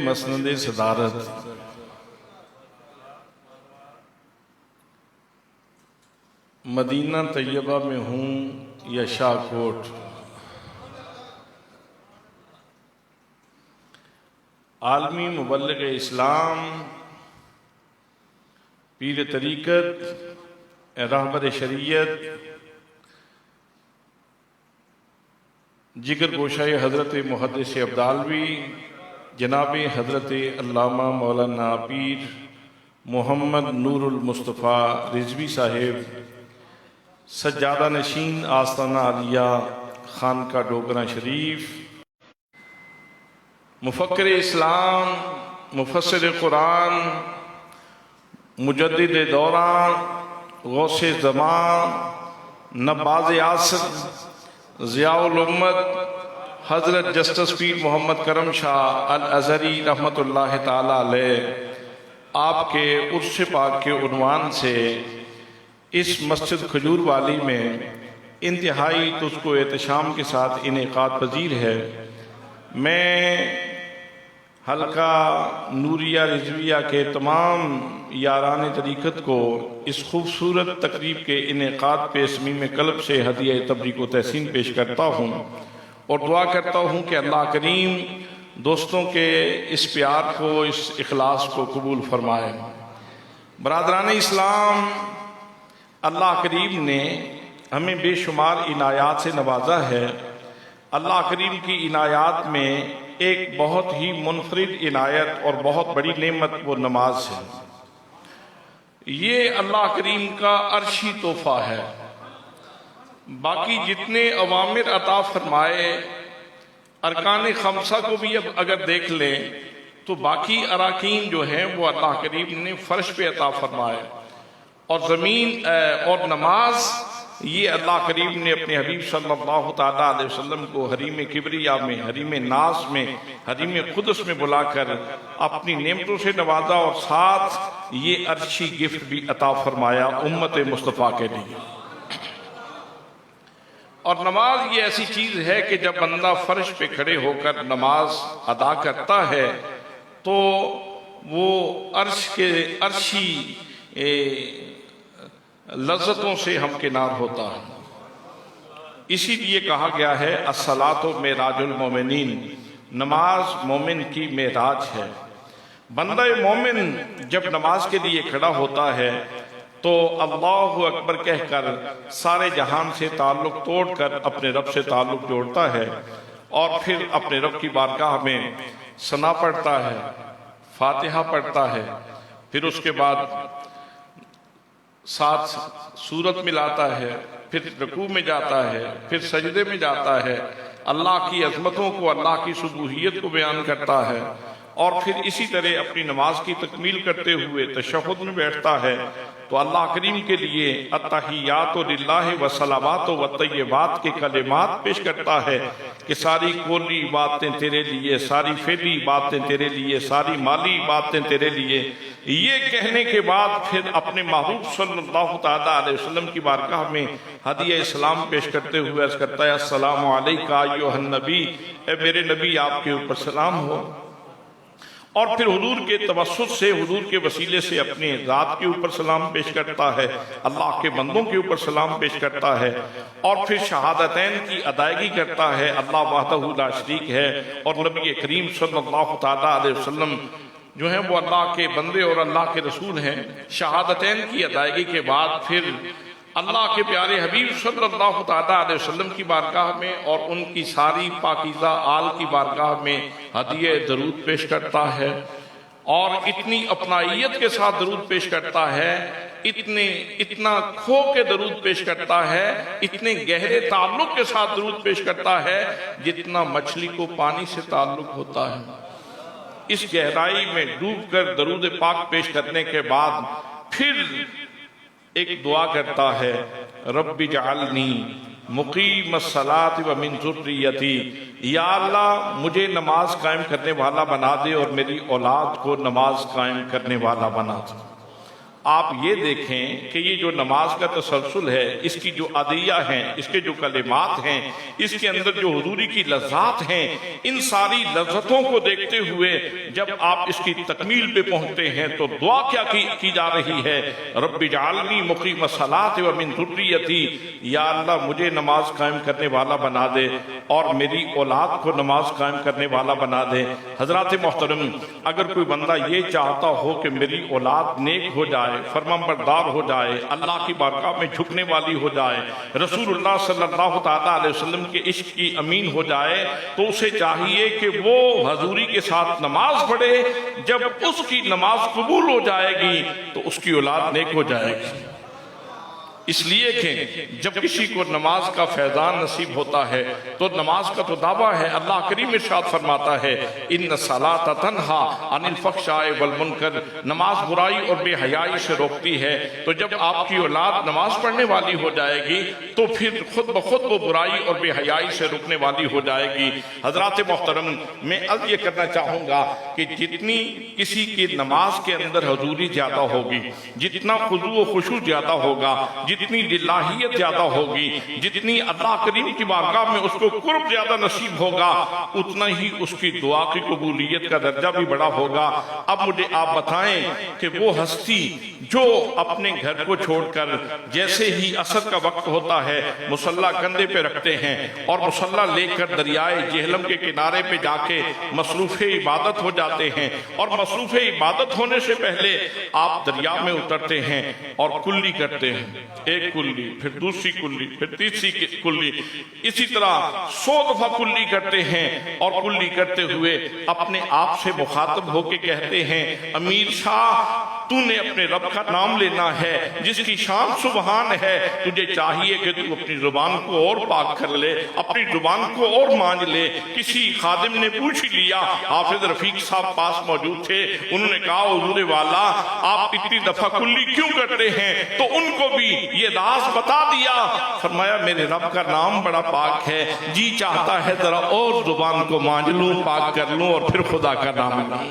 मसनद सदारत मदीना तैयबा में हूँ या शाहकोट, आलमी मुबल्लिग इस्लाम, पीर तरीक़त, रहबर शरीयत, जिगर गोशाए हज़रत मुहद्दिस अब्दालवी जनाब हज़रत अल्लामा मौलाना पीर मोहम्मद नूरुल मुस्तफ़ा रिजवी साहिब, सज्जादा नशीन आस्ताना आलिया खानका डोगरा शरीफ, मुफक्किर इस्लाम, मुफस्सिर कुरान, मुजद्दिद दौरान, गौसे ज़मान, नबाज़ आसर, ज़ियाउल उम्मत हज़रत जस्टिस पीर मोहम्मद करम शाह अल अज़हरी रहमतुल्लाह ताला अलैह आपके उर्स पाक के उन्वान से इस मस्जिद खजूर वाली में इंतहाई तुझको एहतशाम के साथ इनेकाद पजीर है। मैं हल्का नूरिया रिजविया के तमाम यारान तरीक़त को इस खूबसूरत तकरीब के इनेकाद पे समीम कल्ब से हदिया तबरीक व तहसीन पेश करता हूँ और दुआ करता हूँ कि अल्लाह करीम दोस्तों के इस प्यार को, इस इखलास को कबूल फरमाए। बरादरान इस्लाम, अल्लाह करीम ने हमें बेशुमार इनायात से नवाजा है। अल्लाह करीम की इनायात में एक बहुत ही मुनफरिद इनायत और बहुत बड़ी नेमत वो नमाज है। ये अल्लाह करीम का अर्शी तोहफा है। बाकी जितने अवामिर अता फरमाए, अरकान खमसा को भी अब अगर देख लें तो बाकी अराकीन जो हैं वो अल्लाह करीम ने फर्श पे अता फरमाए, और ज़मीन और नमाज ये अल्लाह करीम ने अपने हबीब सल्लल्लाहु ताला अलैहि वसल्लम को हरीम किबरिया में, हरीम नाज में, हरीम कुदस में बुलाकर अपनी नेमतों से नवाजा, और साथ ये अर्शी गिफ्ट भी अता फरमाया उम्मत मुस्तफ़ा के लिए। और नमाज ये ऐसी चीज है कि जब बंदा फर्श पे खड़े होकर नमाज अदा करता है तो वो अर्शी लज्जतों से हमकिनार होता है। इसीलिए कहा गया है अस्सलातु मेराजुल मोमिनीन, नमाज मोमिन की मेराज है। बंदा मोमिन जब नमाज के लिए खड़ा होता है तो अल्लाहु अकबर कहकर सारे जहान से ताल्लुक तोड़कर अपने रब से ताल्लुक जोड़ता है, और फिर अपने रब की बारगाह में सना पढ़ता है, फातिहा पढ़ता है, फिर उसके बाद साथ सूरत मिलाता है, फिर रुकू में जाता है, फिर सजदे में जाता है, अल्लाह की अजमतों को, अल्लाह की सुबूहियत को बयान करता है, और फिर इसी तरह अपनी नमाज की तकमील करते हुए तशहुद में बैठता है। तो अल्लाह करीम के लिए अत्तहियातु लिल्लाहि व सलावातु व तय्यबात के कलिमात पेश करता है कि सारी कौली बातें तेरे लिए, सारी फेली बातें तेरे लिए, सारी माली बातें तेरे लिए। ये कहने के बाद फिर अपने महबूब सल्लल्लाहु ताला अलैहि वसल्लम की बारगाह में हदिया इस्लाम पेश करते हुए अर्ज़ करता है, अस्सलामु अलैका अय्युहन नबी, ए मेरे नबी आपके ऊपर सलाम हो। और फिर हुजूर के तवस्सुत से, हुजूर के वसीले से अपने ज़ात के ऊपर सलाम पेश करता है, अल्लाह के बंदों के ऊपर सलाम पेश करता है, और फिर शहादतैन की अदायगी करता है, अल्लाह वहदहु ला शरीक है, और नबी करीम सल्लल्लाहु ताला अलैहि वसल्लम जो है वो अल्लाह के बंदे और अल्लाह के रसूल हैं। शहादतैन की अदायगी के बाद फिर अल्लाह के प्यारे हबीब सल्लल्लाहु ताला अलैहि वसल्लम की बारगाह में और उनकी सारी पाकीज़ा आल की बारगाह में हदिये दरूद पेश करता है, और इतनी अपनाइयत के साथ दरूद पेश करता है, इतना खो के दरूद पेश करता है, इतने गहरे ताल्लुक के साथ दरूद पेश करता है जितना मछली को पानी से ताल्लुक होता है। इस गहराई में डूबकर दरूद पाक पेश करने के बाद फिर एक दुआ करता है, रब्बी जअलनी मुकीमस सलाति व मिन ज़ुर्रियती, या अल्लाह मुझे नमाज कायम करने वाला बना दे और मेरी औलाद को नमाज कायम करने वाला बना दे। आप ये देखें कि ये जो नमाज का तसलसल है, इसकी जो अदिया हैं, इसके जो कलिमात हैं, इसके अंदर जो हुजूरी की लज़्ज़ात हैं, इन सारी लज़्ज़तों को देखते हुए जब आप इसकी तकमील पे पहुंचते हैं तो दुआ क्या की जा रही है, रब्बी जअलनी मुकीमस सलाति व मिन ज़ुर्रियती, या अल्लाह मुझे नमाज कायम करने वाला बना दे और मेरी औलाद को नमाज कायम करने वाला बना दे। हज़रात मोहतरम, अगर कोई बंदा ये चाहता हो कि मेरी औलाद नेक हो जाए, फरमाबरदार हो जाए, अल्लाह की बारगाह में झुकने वाली हो जाए, रसूलुल्लाह सल्लल्लाहु ताला अलैहि वसल्लम के इश्क की अमीन हो जाए, तो उसे चाहिए कि वो हजूरी के साथ नमाज पढ़े। जब उसकी नमाज कबूल हो जाएगी तो उसकी औलाद नेक हो जाएगी। इसलिए कि जब किसी को नमाज का फैजान नसीब होता है तो नमाज का तो दावा है। अल्लाह करीम इरशाद फरमाता है, इन्न सलात तन्हा अनिल फहशाए वल मुनकर, नमाज बुराई और बेहयाई से रोकती है। तो जब आपकी औलाद नमाज पढ़ने वाली हो जाएगी तो फिर खुद ब खुद वो बुराई और बेहयाई से रुकने वाली हो जाएगी। हजरात मोहतरम, मैं अब ये करना चाहूँगा कि जितनी किसी की नमाज के अंदर हजूरी ज्यादा होगी, जितना खुजू व खुशू ज्यादा होगा, जितनी लिल्लाहियत ज्यादा होगी, जितनी अल्लाह करीम की बारगाह में उसको कुर्ब ज्यादा नसीब होगा, उतना ही उसकी दुआ की कबूलियत का दर्जा भी बड़ा होगा। अब मुझे आप बताएं कि वो हस्ती जो अपने घर को छोड़कर जैसे ही असर का वक्त होता है मुसल्ला कंधे पे रखते हैं और मुसल्ला लेकर दरियाए जेहलम के किनारे पे जाके मसरूफ़े इबादत हो जाते हैं, और मसरूफ़े इबादत होने से पहले आप दरिया में उतरते हैं और कुल्ली करते हैं, एक कुल्ली, फिर दूसरी कुल्ली, फिर तीसरी कुल्ली, इसी तरह 100 दफा कुल्ली करते हैं। और कुल्ली करते हुए अपने आप से मुखातब होके कहते हैं, अमीर शाह तूने अपने रब का नाम लेना है जिसकी शान सुबहान है, तुझे चाहिए कि तू अपनी जुबान को और पाक कर ले, अपनी जुबान को और मांझ ले। किसी खादिम ने पूछ लिया, हाफिज रफीक साहब पास मौजूद थे, उन्होंने कहा हुजूर वाला आप इतनी दफा कुल्ली क्यों करते हैं? तो उनको भी ये राज बता दिया। फरमाया मेरे रब का नाम बड़ा पाक है, जी चाहता है जरा और जुबान को मांझ लूं, पाक कर लूं और फिर खुदा का नाम लूं।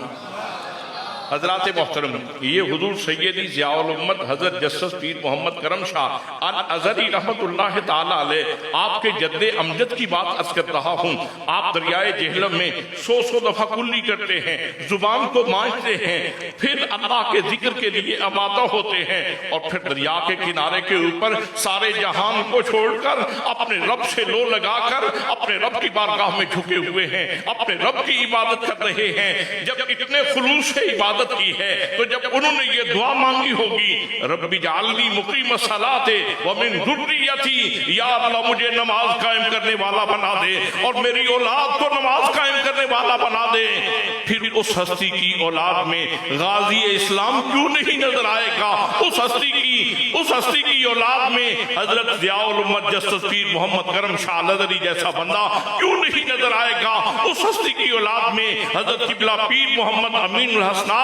हजरात मोहतरम, ये हुजूर सैयदी ज़ियाउल उम्मत हजरत जस्टिस पीर मोहम्मद करम शाह अल अज़हरी रहमतुल्लाह ताला अलैह आपके जद्दे अमजद की बात अर्ज कर रहा हूँ। आप दरियाए जेहलम में 100 दफा कुल्ली करते हैं, जुबान को मांझते हैं, फिर अल्लाह के जिक्र के लिए आमादा होते हैं और फिर दरिया के किनारे के ऊपर सारे जहान को छोड़कर अपने रब से लो लगाकर अपने रब की बारगाह में झुके हुए हैं, अपने रब की इबादत कर रहे हैं। जब इतने खुलूस से इबादत की है तो जब उन्होंने ये दुआ मांगी होगी, रब्बी जालनी मुकीम सलाते व मिन दुर्रियती, या अल्लाह मुझे नमाज कायम करने वाला बना दे और मेरी औलाद को नमाज कायम करने वाला बना दे, फिर उस हस्ती की औलाद में गाजी इस्लाम क्यों नहीं नजर आएगा? उस हस्ती की औलाद में हजरत ज़ियाउल उम्मत जस्टिस पीर मोहम्मद करम शाह अल-अज़हरी जैसा बंदा क्यों नहीं नजर आएगा? उस हस्ती की औलाद में हजरत किबला पीर मोहम्मद अमीनुल हसनात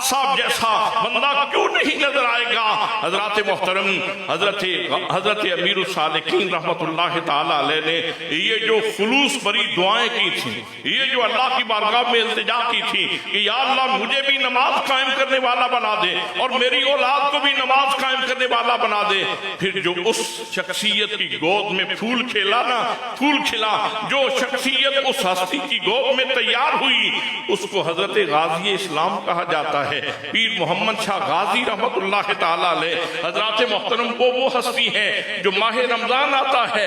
साहब जैसा बंदा क्यों नहीं नजर आएगा? हजरत मोहतरम हजरत अमीरुल सालिकीन रहमतुल्लाह ताला अलैह ने ये जो खुलूस भरी दुआएं की थी, ये जो अल्लाह की बारगाह में इल्तिजा की थी कि या अल्लाह मुझे भी नमाज कायम करने वाला बना दे और मेरी औलाद को भी नमाज कायम करने वाला बना दे, फिर जो उस शख्सियत की गोद में फूल खिला ना, फूल खिला, जो शख्सियत उस हस्ती की गोद में तैयार हुई, उसको हजरत गाजी इस्लाम कहा जाता है। पीर मोहम्मद शाह गाजी रहमतुल्लाह ताला अलैह हजरत मोहतरम वो हस्ती है जो माह रमजान आता है,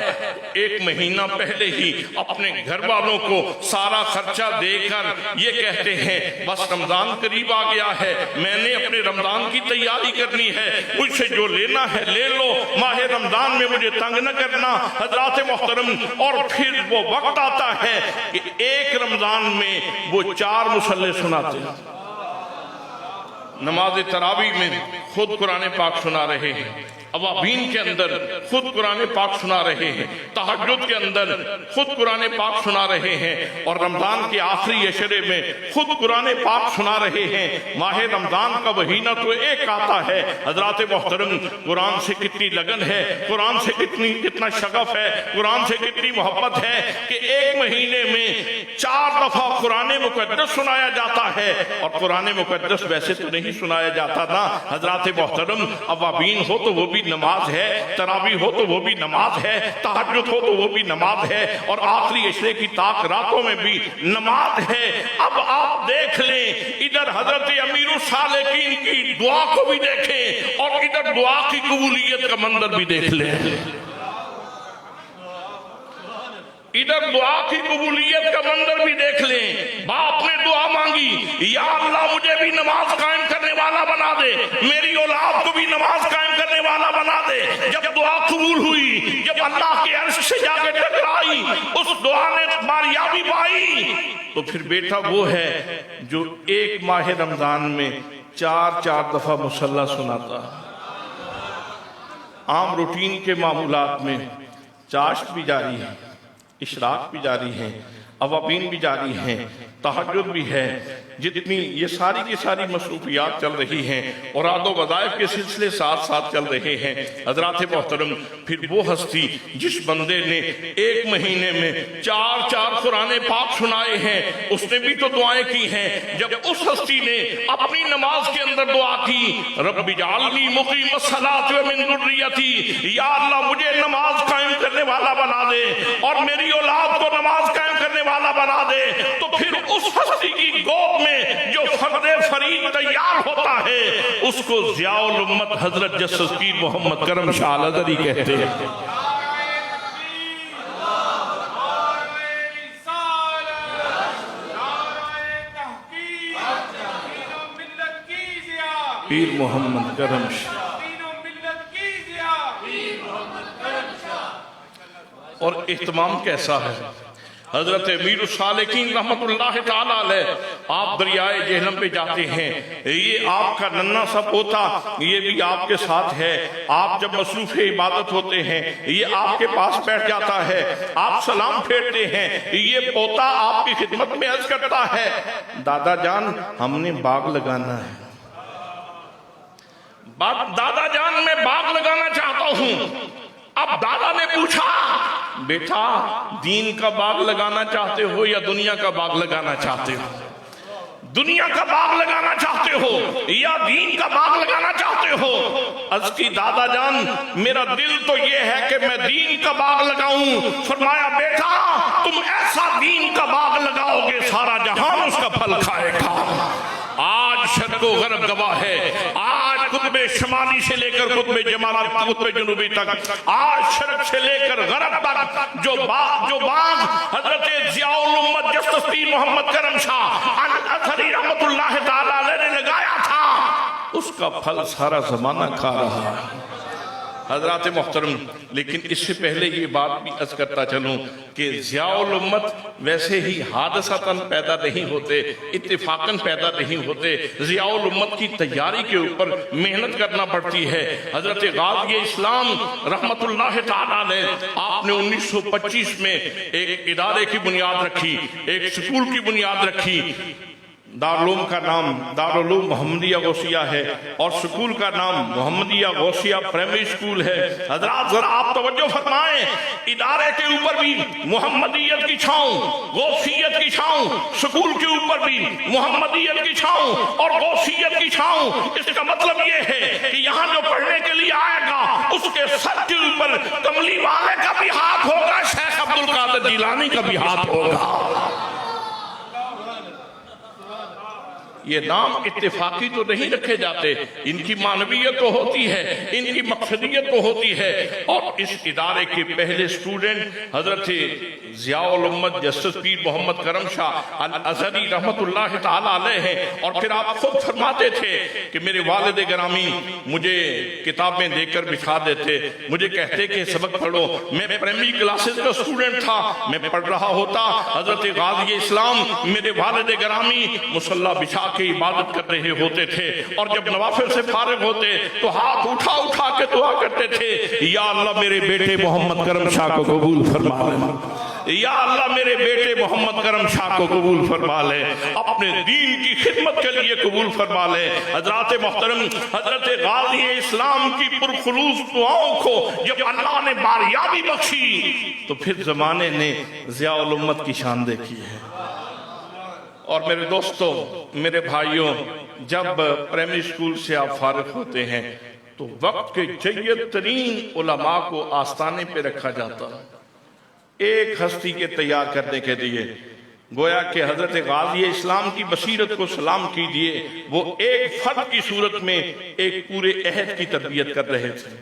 एक महीना पहले ही अपने घर वालों को सारा खर्चा देकर ये कहते हैं बस रमजान करीब आ गया है, मैंने अपने रमजान की तैयारी करनी है, मुझसे जो लेना है ले लो, माह रमजान में मुझे तंग न करना। हजरत मोहतरम, और फिर वो वक्त आता है कि एक रमजान में वो 4 मुसल्ले सुनाते हैं, नमाज तरावी में खुद कुरान पाक सुना रहे हैं, अवाबीन के अंदर खुद कुरान पाक सुना रहे हैं, तहज्जुद के अंदर खुद कुरान पाक सुना रहे हैं और रमजान के आखिरी अशरे में खुद कुरान पाक सुना रहे हैं। माह रमजान का महीना तो एक आता है, हजरत मोहतरम कुरान से कितनी लगन है, कुरान से कितना शगफ है, कुरान से कितनी मोहब्बत है कि एक महीने में 4 दफा कुरान मुकद्दस सुनाया जाता है। और कुरान मुकद्दस वैसे तो नहीं सुनाया जाता ना हजरत मोहतरम, अवाबीन हो तो वो भी नमाज है, तरावी हो तो वो भी नमाज है, तहज्जुद हो तो वो भी नमाज है और आखिरी इशरे की ताक रातों में भी नमाज है। अब आप देख लें, इधर हजरत अमीरुल सालिकीन की दुआ को भी देखें और इधर दुआ की कबूलियत का मंजर भी देख लें, इधर दुआ की कबूलियत का मंजर भी देख लें। बाप ने दुआ मांगी, या अल्लाह मुझे भी नमाज कायम करने वाला बना दे, मेरी औलाद को भी नमाज कायम करने वाला बना दे। जब दुआ कबूल हुई, जब अल्लाह के अर्श से जाके टकराई, उस दुआ ने कामयाबी पाई, तो फिर बेटा वो है जो एक माह रमजान में 4 दफा मुसल्ला सुनाता। आम रूटीन के मामूलात में चाश्त भी जारी है, इशराक भी जारी है, अवाबीन भी जारी हैं, तहज्जुद भी है, जितनी ये सारी की सारी मसरूफियात चल रही हैं और आदो वज़ाइफ के सिलसिले साथ साथ चल रहे हैं। हज़रात मोहतरम, फिर वो हस्ती जिस बंदे ने एक महीने में 4 कुरान पाक सुनाए हैं, उसने भी तो दुआएं की हैं। जब उस हस्ती ने अपनी नमाज के अंदर दुआ की, रब्बी जालनी मुक़ीमस्सलात व मिन ज़ुर्रियती, या अल्लाह मुझे नमाज कायम करने वाला बना दे और मेरी औलाद को नमाज कायम करने वाला बना दे, तो फिर उस हस्ती की गोद में जो फर्द फरीद तैयार होता है उसको ज़ियाउल उम्मत हजरत जस्टिस पीर मोहम्मद करम शाह अल-अज़हरी कहते हैं। पीर मोहम्मद करम शाह और इत्माम कैसा है। हजरत अमीरुस सालिकीन रहमतुल्लाह ताला अलैह, आप दरियाए जेहलम पे जाते हैं, ये आपका नन्ना सा पोता ये भी आपके साथ है। आप जब मसरूफ इबादत होते हैं ये आपके पास बैठ जाता है, आप सलाम फेरते हैं, ये पोता आपकी खिदमत में अर्ज करता है, दादा जान हमने बाग लगाना है, दादा जान मैं बाग लगाना चाहता हूं। अब दादा ने पूछा, बेटा दीन का बाग लगाना चाहते हो या दुनिया का बाग लगाना चाहते हो? दुनिया का बाग लगाना चाहते हो या दीन का बाग लगाना चाहते हो? अर्ज की, दादा जान मेरा दिल तो ये है कि मैं दीन का बाग लगाऊं। फरमाया, बेटा तुम ऐसा दीन का बाग लगाओगे सारा जहान उसका फल खाएगा। आज शर्क़ व ग़र्ब गवाह है, आज कुतुब शमाली से लेकर कुतुब जमाली, कुतुब जुनूबी तक, आज शर्क़ से लेकर ग़र्ब तक जो बाग हजरत ज़ियाउल उम्मत जस्टिस पीर मोहम्मद करम शाह अल-अज़हरी रहमतुल्लाह ताला अलैह ने लगाया था, उसका फल सारा जमाना खा रहा है। हजरात मोहतरम, लेकिन इससे पहले ये बात भी अर्ज करता चलूं कि ज़ियाउल उम्मत वैसे ही हादसतन पैदा नहीं होते, इत्तिफाकन पैदा नहीं होते। ज़ियाउल उम्मत की तैयारी के ऊपर मेहनत करना पड़ती है। हजरत गाज़ी इस्लाम रहमतुल्लाह ताला अलैह, आपने 1925 में एक इदारे की बुनियाद रखी, एक स्कूल की बुनियाद रखी। दारुल का नाम दारुल मोहम्मदिया गौसिया है और स्कूल का नाम मोहम्मदिया गौसिया प्राइमरी स्कूल है। हजरात जरा आप तवज्जो फरमाएं, इदारे के ऊपर भी मोहम्मदियत की छांव, गौसियत की छांव, स्कूल के ऊपर भी मोहम्मदियत की छांव और गौसियत की छांव। इसका मतलब ये है कि यहाँ जो पढ़ने के लिए आएगा उसके सर के ऊपर कमली वाले का भी हाथ होगा, शेख अब्दुल कादिर जिलानी का भी हाथ होगा। ये नाम इत्तेफाकी तो नहीं रखे जाते, इनकी मानवीयत तो होती है, इनकी मकसदियत तो होती है। और इस इदारे के पहले स्टूडेंट हजरत ज़ियाउल उम्मत जस्टिस पीर मोहम्मद करम शाह अल-अज़हरी रहमतुल्लाह ताला अलैह हैं। और फिर आप खुद फरमाते थे कि मेरे वालिद गिरामी मुझे किताबें देकर बिठा देते, मुझे कहते कि सबक पढ़ो। मैं प्राइमरी क्लासेस का स्टूडेंट था, मैं पढ़ रहा होता, हजरत गाज़ी इस्लाम मेरे वालिद गिरामी मुसल्ला बिछा के इबादत कर रहे होते थे और जब नवाफिल से फारिग होते तो हाथ उठा उठा के दुआ करते थे, या अल्लाह मेरे बेटे मोहम्मद करम शाह को कबूल फरमा ले, या अल्लाह मेरे बेटे मोहम्मद करम शाह को कबूल फरमा ले, अपने दीन की खिदमत के लिए कबूल फरमा ले। हजरात मोहतरम, हजरत गाज़ी इस्लाम की पुरखुलूस दुआओं को जब अल्लाह ने बारियाबी बख्शी तो फिर जमाने ने ज़ियाउल उम्मत की शान देखी है। और मेरे दोस्तों, मेरे भाइयों, जब प्राइमरी स्कूल से आप फारिग होते हैं तो वक्त के जय्यद तरीन उलमा को आस्थाने पे रखा जाता है एक हस्ती के तैयार करने के लिए। गोया कि हजरत गाज़ी इस्लाम की बसीरत को सलाम कीजिए, वो एक फर्द की सूरत में एक पूरे अहद की तरबियत कर रहे थे,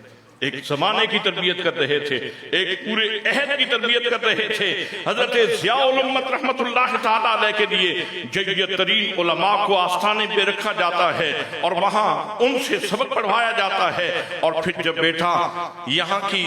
एक जमाने की तरबियत कर रहे थे, एक पूरे अहद की तरबियत कर रहे थे। हजरत ज़ियाउल उम्मत रहमतुल्लाह ताला अलैह के लिए जय्यद तरीन उलमा को आस्थाने पे रखा जाता है और वहां उनसे सबक पढ़वाया जाता है। और फिर जब बेटा यहाँ की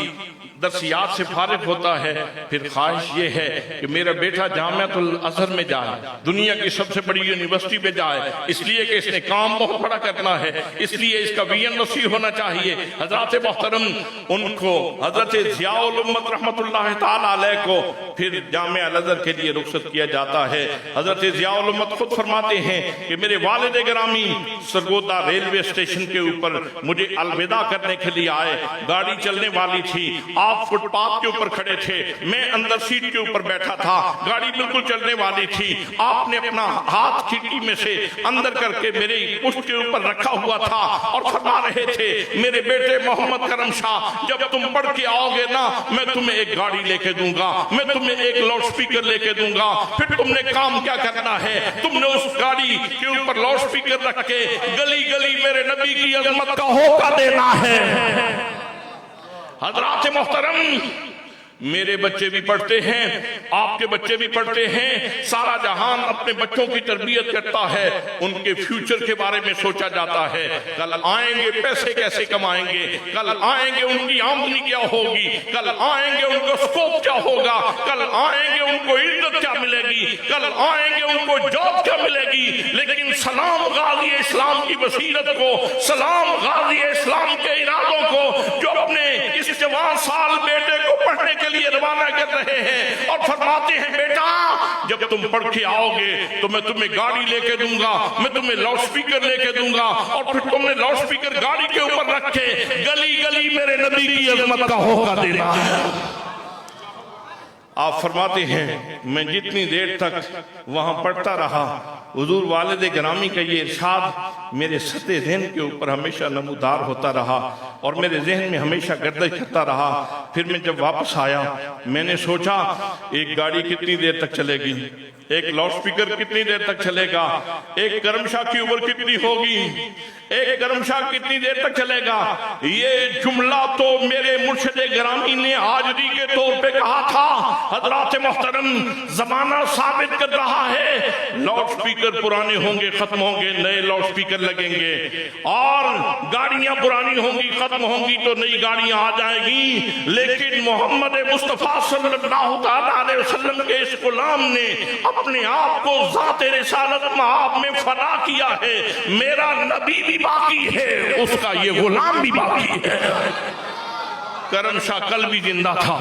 दरसियात से फारिग होता है, फिर ख्वाहिश ये है कि मेरा बेटा जामियातुल अज़हर में जाए, दुनिया की सबसे बड़ी यूनिवर्सिटी में जाए, इसलिए कि इसने काम बहुत बड़ा करना है, इसलिए इसका विजन वसी होना चाहिए। हजरत मोहतरम उनको हजरत ज़ियाउल उम्मत रहमतुल्लाह ताला अलैह को फिर जामिया अल अज़हर के लिए रुखसत किया जाता है। हजरत ज़ियाउल उम्मत खुद फरमाते हैं कि मेरे वालिद गिरामी सरगोदा रेलवे स्टेशन के ऊपर मुझे अलविदा करने के लिए आए। गाड़ी चलने वाली थी, आप फुटपाथ के ऊपर खड़े थे, मैं अंदर सीट के ऊपर बैठा था, गाड़ी बिल्कुल चलने वाली थी, आपने अपना हाथ खिड़की में से अंदर करके मेरे पुष्ट के ऊपर रखा हुआ था और फरमा रहे थे, मेरे बेटे मोहम्मद करम शाह, जब तुम पढ़ के आओगे ना, मैं तुम्हें एक गाड़ी लेके दूंगा, मैं तुम्हें एक लाउड स्पीकर लेके दूंगा। फिर तुमने काम क्या करना है, तुमने उस गाड़ी के ऊपर लाउड स्पीकर रख के गली गली मेरे नबी की अज़मत का होका देना है। हज़रात मोहतरम, मेरे बच्चे भी पढ़ते हैं, आपके बच्चे भी पढ़ते हैं, सारा जहान अपने बच्चों की तरबियत करता है, उनके फ्यूचर के बारे में सोचा जाता है। कल आएंगे पैसे कैसे कमाएंगे, कल आएंगे उनकी आमदनी क्या होगी, कल आएंगे उनको स्कोप क्या होगा, कल आएंगे उनको इज्जत क्या मिलेगी, कल आएंगे उनको जॉब क्या मिलेगी। लेकिन सलाम गाजी इस्लाम की बसीरत को, सलाम गाजी इस्लाम के इरादों को, जो अपने इस जवान साल बेटे को पढ़ने के लिए रवाना कर रहे हैं और फरमाते हैं, बेटा जब तुम पढ़ के आओगे तो मैं तुम्हें गाड़ी लेके दूंगा, मैं तुम्हें लाउड स्पीकर लेके दूंगा, और फिर तुमने लाउड स्पीकर गाड़ी के ऊपर रखे गली गली मेरे नबी की अज़मत का होका देना है। आप फरमाते हैं, मैं जितनी देर तक वहां पढ़ता रहा, हुजूर वालिद गिरामी का ये इरशाद मेरे सत्ते ज़हन के ऊपर हमेशा नमूदार होता रहा और मेरे जहन में हमेशा गर्दिश करता रहा। फिर मैं जब वापस आया, मैंने सोचा एक गाड़ी कितनी देर तक चलेगी, एक लाउड स्पीकर कितनी देर तक चलेगा, एक करमशाह की उम्र कितनी होगी, एक करमशाह कितनी देर तक चलेगा। ये जुमला तो मेरे मुर्शिद गिरामी ने हाजिरी के तौर पे कहा था। हजरात मोहतरम, जमाना साबित कर रहा है, लाउड स्पीकर पुराने होंगे, खत्म होंगे, नए लाउड स्पीकर लगेंगे, और गाड़ियां पुरानी होंगी, खत्म होंगी तो नई गाड़ियां आ जाएगी। लेकिन मोहम्मद मुस्तफा सल्लल्लाहु अलैहि वसल्लम के इस गुलाम ने अपने आप को ज़ाते रिसालत मआब में फना किया है। मेरा नबी भी बाकी है, उसका ये गुलाम भी बाकी है। करम शाह कल भी जिंदा था,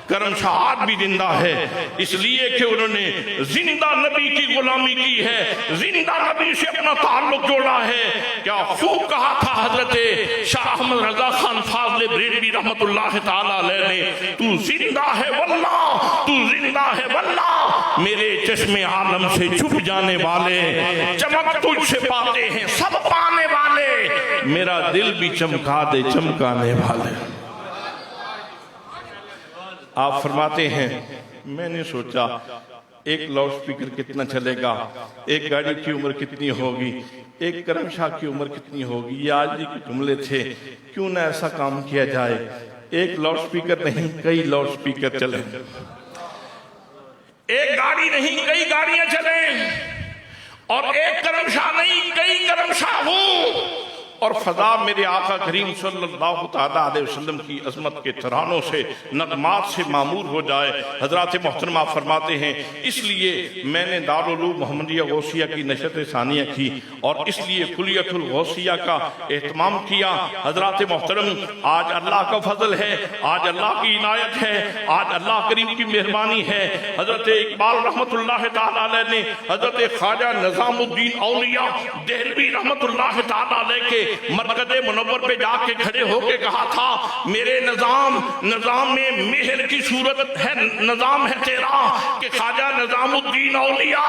करम शाह आज भी जिंदा है, इसलिए कि उन्होंने जिंदा नबी की गुलामी की है, जिंदा नबी से अपना ताल्लुक जोड़ा है। क्या खूब कहा था हजरत शाह अहमद रजा खान फाज़ले बरेलवी रहमतुल्लाह ताला अलैह ने, तू जिंदा है वल्लाह, तू जिंदा है वल्लाह, मेरे चश्मे आलम से छुप जाने वाले चमक तुझसे पाते हैं सब पाने वाले, मेरा दिल भी चमका दे चमकाने वाले। आप फरमाते हैं, मैंने सोचा एक लाउड स्पीकर कितना चलेगा, एक गाड़ी की उम्र कितनी होगी, एक करमशाह की उम्र कितनी होगी, ये आज के जुमले थे। क्यों ना ऐसा काम किया जाए, एक लाउड स्पीकर नहीं कई लाउड स्पीकर चले, एक गाड़ी नहीं कई गाड़ियां चले, और एक करमशाह नहीं कई करमशाह हो, और फजा मेरे आका करीम सल्लल्लाहु ताला अलैहि वसल्लम की अजमत के तरानों से नगमात से मामूर हो जाए। हजरात मोहतरमा फरमाते हैं, इसलिए मैंने दारुल उलूम मोहम्मदिया गौसिया की नशर सानिया की और इसलिए कुलियतुल गौसिया का एहतमाम किया। हजरात मोहतरम, आज अल्लाह का फजल है, आज अल्लाह की इनायत है, आज अल्लाह करीम की मेहरबानी है। हजरत इकबाल रहमतुल्लाह ताला अलैह ने हजरत ख्वाजा निजामुद्दीन औलिया देहलवी रहमतुल्लाह ताला अलैह के मरकज़े मुनव्वर पे जाके खड़े होके कहा था, मेरे निजाम में मेहर की सूरत है, निजाम है तेरा कि ख्वाजा निजामुद्दीन औलिया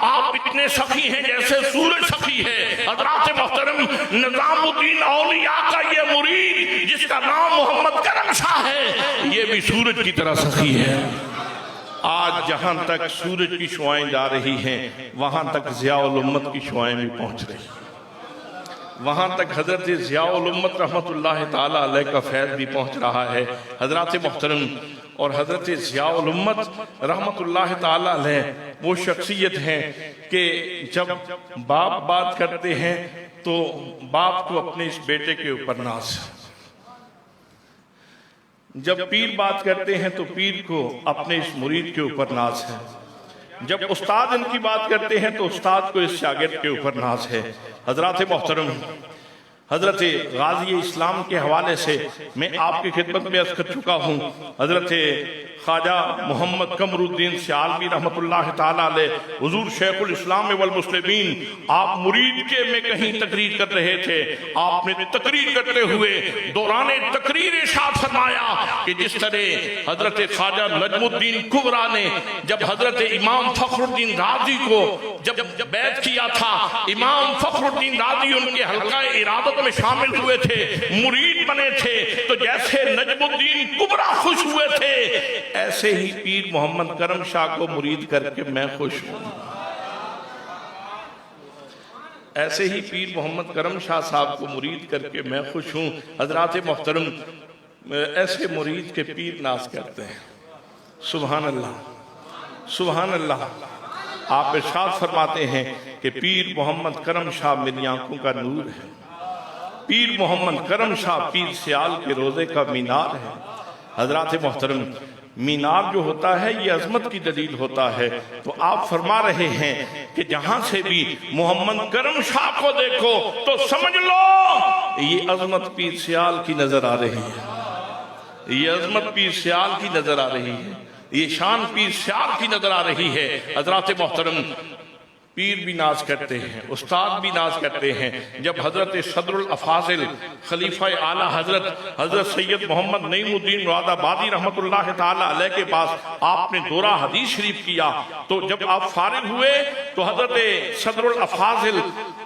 आप इतने सखी हैं जैसे सूरज सखी है। हज़रात मोहतरम, निजामुद्दीन औलिया का ये मुरीद जिसका नाम मोहम्मद करम शाह है, ये भी सूरज की तरह सखी है। आज जहां तक सूरज की शुआएं जा रही हैं, वहां तक ज़ियाउल उम्मत की शुआएं भी पहुंच रही, वहां तक हजरत ज़ियाउल उम्मत रहमतुल्लाह ताला अलैह का फैज़ भी पहुंच रहा है। हजरत मोहतरम, और हजरत ज़ियाउल उम्मत रहमतुल्लाह ताला अलैह वो शख्सियत है कि जब बाप बात करते हैं तो बाप को अपने इस बेटे के ऊपर नाज, जब पीर बात करते हैं तो पीर को अपने इस मुरीद के ऊपर नाज है। जब उस्ताद इनकी बात करते हैं तो उस्ताद को इस शागिर्द के ऊपर नाज है। हजरात मोहतरम, हजरत गाजी इस्लाम के हवाले से मैं आपकी खिदमत में अर्ज कर चुका हूँ। हजरत ख्वाजा मोहम्मद कमरुद्दीन सियालवी रहमतुल्लाह ताला अलैह, हुजूर शेखुल इस्लाम वल मुस्लिमीन, आप मुरीद के में कहीं तकरीर कर रहे थे। आपने तकरीर करते हुए दौराने तकरीर इरशाद फरमाया कि जिस तरह हजरत ख्वाजा नजमुद्दीन कुबरा ने जब हजरत इमाम फखरुद्दीन राजी को जब बैत किया था, इमाम फखरुद्दीन राजी उनके हल्का इरादत में शामिल हुए थे, मुरीद बने थे, तो जैसे नजमुद्दीन कुबरा खुश हुए थे, ऐसे ही पीर मोहम्मद करम शाह को मुरीद करके मैं खुश हूं। ऐसे ही पीर मोहम्मद करम शाह साहब को मुरीद करके मैं खुश हूं। हजरात मोहतरम, ऐसे मुरीद के पीर नाज करते हैं। सुभान अल्लाह, सुभान अल्लाह। आप इरशाद फरमाते हैं कि पीर मोहम्मद करम शाह मेरी आंखों का नूर है। पीर मोहम्मद करम शाह पीर सियाल के रोजे का मीनार है। हजरात मोहतरम, मीनार जो होता है ये अजमत की दलील होता है। तो आप फरमा रहे हैं कि जहां से भी मोहम्मद करम शाह को देखो तो समझ लो ये अजमत पीर सियाल की नजर आ रही है, ये अजमत पीर सियाल की नजर आ रही है, ये शान पीर सियाल की नजर आ रही है। हजरात मोहतरम, पीर भी नाज करते हैं, उस्ताद भी नाज करते हैं। जब हजरत सदरुल अफाजिल खलीफा आला हजरत सैयद मोहम्मद नईमुद्दीन मुरादाबादी रहमतुल्लाह ताला अलैह के पास आपने दोरा हदीस शरीफ किया, तो जब आप फारिग हुए तो हजरत सदरुल अफाजिल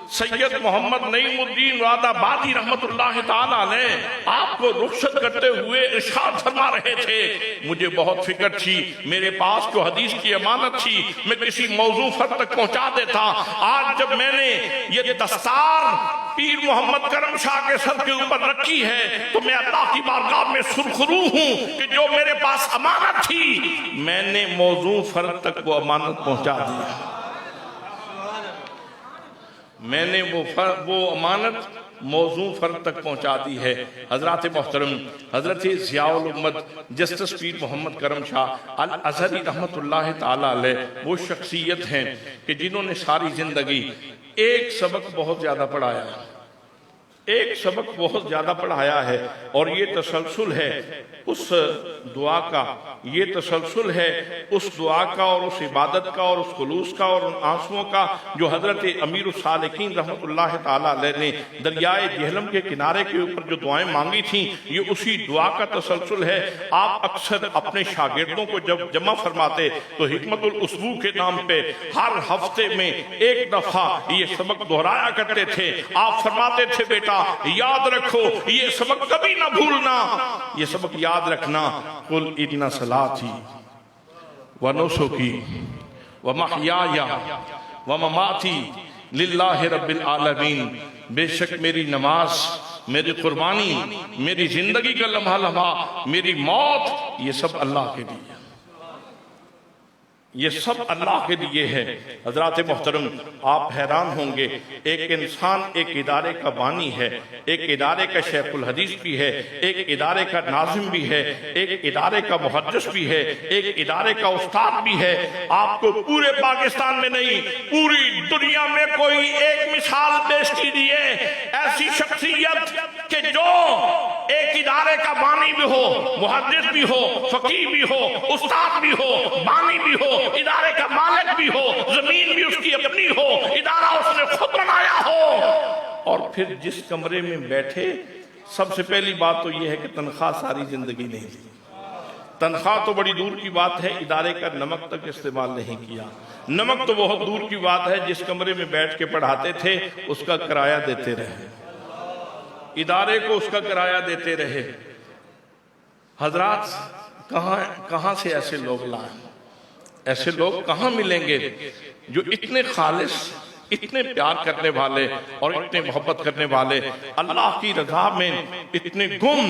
सैयद मोहम्मद नईमुद्दीन मुरादाबादी रहमतुल्लाह ताला अलैह आपको रुखसत करते हुए इरशाद फरमा रहे थे, मुझे बहुत फिक्र थी, मेरे पास जो हदीस की अमानत थी मैं किसी मौजू फर तक पहुंचा देता। आज जब मैंने ये दस्तार पीर मोहम्मद करम शाह के सर के ऊपर रखी है तो मैं अल्लाह की बारगाह में सुरखरू हूं कि जो मेरे पास अमानत थी मैंने मौजू फर्द तक वो अमानत पहुंचा दी। मैंने वो अमानत मौजू फर्द तक पहुंचा दी है। हजरात मोहतरम, हजरत ज़ियाउल उम्मत जस्टिस पीर मोहम्मद करम शाह अल अज़हरी रहमतुल्लाह ताला अलैह वो शख्सियत हैं कि जिन्होंने सारी जिंदगी एक सबक बहुत ज्यादा पढ़ाया, एक सबक बहुत ज्यादा पढ़ाया है, और ये तसलसल है उस दुआ का, ये तसलसल है उस दुआ का और उस इबादत का और उस खुलूस का और उन आंसुओं का जो हजरत अमीर सालिकीन रहमतुल्लाह ताला अलैह ने दरियाए जहलम के किनारे के ऊपर जो दुआएं मांगी थी, ये उसी दुआ का तसलसल है। आप अक्सर अपने शागिर्दों को जब जमा फरमाते तो हिकमतुल उसबू के नाम पे हर हफ्ते में एक दफा ये सबक दोहराया करते थे। आप फरमाते थे, बेटा याद रखो, ये सबक कभी ना भूलना, ये सबक याद रखना। कुल इन्ना सलाती व नुसुकी व महयाया व ममाती लिल्लाहि रब्बिल आलमीन, बेशक मेरी नमाज, मेरी कुर्बानी, मेरी जिंदगी का लम्हा लम्हा, मेरी मौत, ये सब अल्लाह के लिए, ये सब अल्लाह के लिए है। हजरात मोहतरम, आप हैरान होंगे, एक इंसान एक इदारे का बानी है, एक इदारे का शेखुल हदीस भी है, एक इदारे का नाजिम भी है, एक इदारे का मुहद्दिस भी है, एक इदारे का उस्ताद भी है। आपको पूरे पाकिस्तान में नहीं, पूरी दुनिया में कोई एक मिसाल पेश कीजिए ऐसी शख्सियत के जो एक इदारे का बानी भी हो, मुहद्दिस भी हो, फकीह भी हो, उस्ताद भी हो, बानी भी हो, इदारे का मालिक भी हो, जमीन भी उसकी अपनी हो, इदारा उसने खुद बनाया हो, और फिर जिस कमरे में बैठे, सबसे पहली बात तो यह है कि तनख्वाह सारी जिंदगी नहीं दी। तनख्वाह तो बड़ी दूर की बात है, इदारे का नमक तक इस्तेमाल नहीं किया। नमक तो बहुत दूर की बात है, जिस कमरे में बैठ के पढ़ाते थे उसका किराया देते रहे, इदारे को उसका किराया देते रहे। हजरात, कहां से ऐसे लोग लाए? ऐसे लोग कहां मिलेंगे जो इतने खालिस, इतने प्यार करने वाले और इतने मोहब्बत करने वाले, अल्लाह की रजा में इतने गुम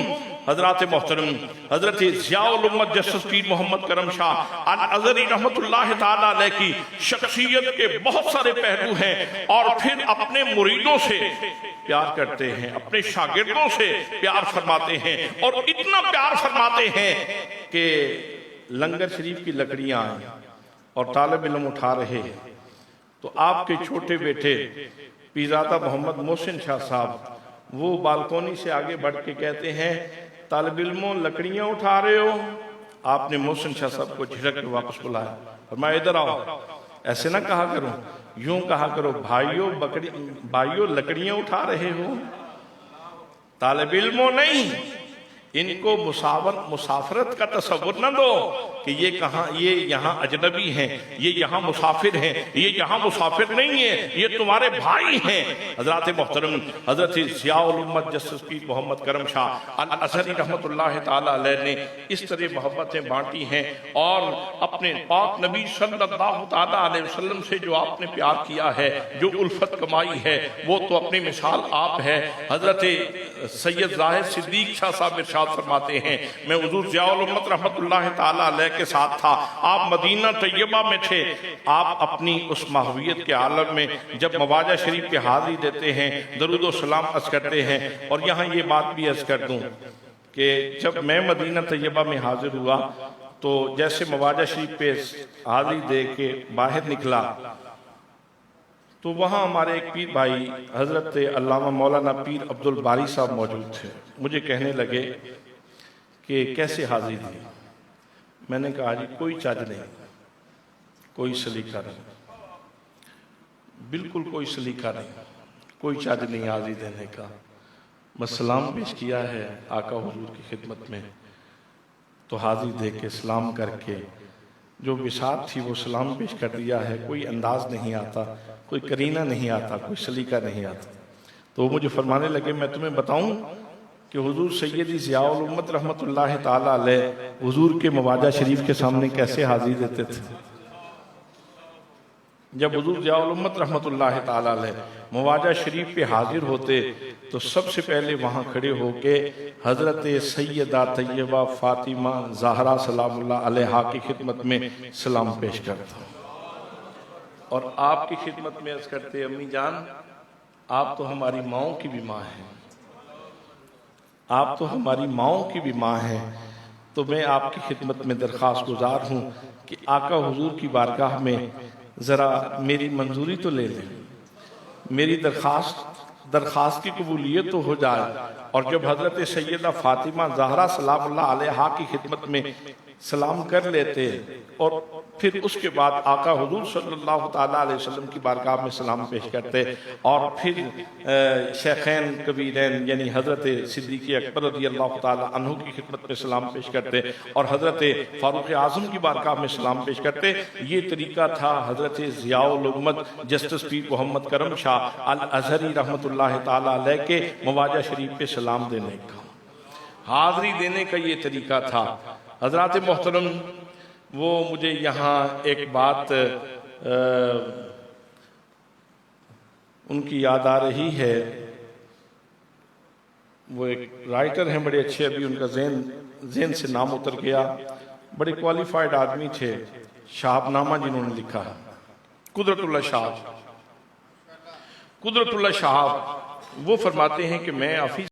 हजरत मोहतरम हजरत ज़ियाउल उम्मत जस्टिस पीर मोहम्मद करम शाह अल अज़हरी रहमतुल्लाह ताला अलैह की शख्सियत के बहुत सारे पहलू हैं। और फिर अपने मुरीदों से प्यार करते हैं, अपने शागिर्दों से प्यार फरमाते हैं, और इतना प्यार फरमाते हैं कि लंगर शरीफ की लकड़ियां आए और तालिब इल्म उठा रहे हैं तो आपके छोटे बेटे पीरजादा मोहम्मद मोहसिन शाह साहब वो बालकोनी से आगे बढ़ के कहते हैं, तालिब इल्मों लकड़ियां उठा रहे हो। आपने मोहसिन शाह साहब को झिड़क के वापस बुलाया और मैं इधर आओ, ऐसे ना कहा करो, यूं कहा करो, भाइयों लकड़ियां उठा रहे हो, तालिब इल्मों नहीं। इनको मुसाफरत का तसव्वुर न दो कि ये कहाँ, ये यहाँ अजनबी हैं, ये यहाँ मुसाफिर हैं, ये यहाँ मुसाफिर नहीं है, ये तुम्हारे भाई हैं। हजरत मोहतरम हजरत ज़ियाउल उम्मत जस्टिस पीर मोहम्मद करम शाह अल अज़हरी रहमतुल्लाह ताला अलैह ने इस तरह मोहब्बतें बांटी हैं। और अपने पाक नबी सल्लल्लाहु ताला अलैहि वसल्लम से जो आपने प्यार किया है, जो उल्फत कमाई है, वो तो अपनी मिसाल आप है। हजरत सैयद ज़ाहिद सिद्दीक शाह साहब इरशाद फरमाते हैं, मैं हुजूर ज़ियाउल उम्मत रहमतुल्लाह ताला अलैह के साथ था, आप मदीना तैयबा में थे। आप अपनी उस माहवियत के आलम में जब मवाजा शरीफ की हाजिरी देते हैं, दरूद व सलाम अर्ज करते हैं। और यहाँ ये बात भी अर्ज कर दूं कि जब मैं मदीना तैयबा में हाजिर हुआ तो जैसे मवाजा शरीफ पे हाजिरी दे के बाहर निकला तो वहाँ हमारे एक पीर भाई हजरत अल्लामा मौलाना पीर अब्दुल बारी साहब मौजूद थे। मुझे कहने लगे कि कैसे हाजिरी दी। मैंने कहा जी कोई चज नहीं, कोई सलीका नहीं, बिल्कुल कोई सलीका नहीं, कोई चज नहीं हाजिरी देने का। बस सलाम पेश किया है आका हुजूर की खिदमत में, तो हाजिरी दे के सलाम करके जो विसात थी वो सलाम पेश कर दिया है। कोई अंदाज नहीं आता, कोई करीना नहीं आता, कोई सलीका नहीं आता। तो वो मुझे फरमाने लगे, मैं तुम्हें बताऊं कि हुजूर सैयदी ज़ियाउल उम्मत रहमतुल्लाह ताला अलैह हुजूर के मवाजा शरीफ के सामने कैसे हाजिरी देते थे। जब हुजूर ज़ियाउल उम्मत रहमतुल्लाह ताला अलैह मवाजा शरीफ पे हाजिर होते तो सबसे पहले वहाँ खड़े होके हजरत सैयदा तैयबा फातिमा ज़हरा सलामुल्लाह अलैहा की खिदमत में सलाम पेश करता और आपकी खिदमत में अर्ज करते, अम्मी जान आप तो हमारी माओं की भी माँ हैं, आप तो हमारी माओं की भी माँ हैं। तो मैं आपकी खिदमत में दरख्वास्त गुजार हूँ कि आका हुजूर की बारगाह में ज़रा मेरी मंजूरी तो ले लें, मेरी दरख्वास्त की कबूलियत तो हो जाए। और जब हजरत सैयदा फातिमा ज़हरा सलामुल्लाह अलैहा की खिदमत में सलाम कर लेते और फिर उसके बाद आका हुजूर सल्लल्लाहु ताला अलैहि वसल्लम की बारगाह में सलाम पेश करते और फिर शेखैन कबीरैन यानी हजरत सिद्दीक़ अकबर रज़ियल्लाहु ताला अन्हु की खिदमत में सलाम पेश करते और हजरत फारूक आज़म की बारगाह में सलाम पेश करते। ये तरीका था हजरत ज़ियाउल उम्मत जस्टिस पीर मोहम्मद करम शाह अल अज़हरी रहमतुल्लाह ताला अलैह के मवाजा शरीफ पे सलाम देने का, हाज़री देने का ये तरीका था। हजरात मोहतरम, वो मुझे यहाँ एक बात उनकी याद आ रही है। वो एक राइटर हैं बड़े अच्छे, अभी उनका ज़हन से नाम उतर गया, बड़े क्वालिफाइड आदमी थे, शाहबनामा जिन्होंने लिखा है, कुदरतुल्लाह शाह। वो फरमाते हैं कि मैं हफीज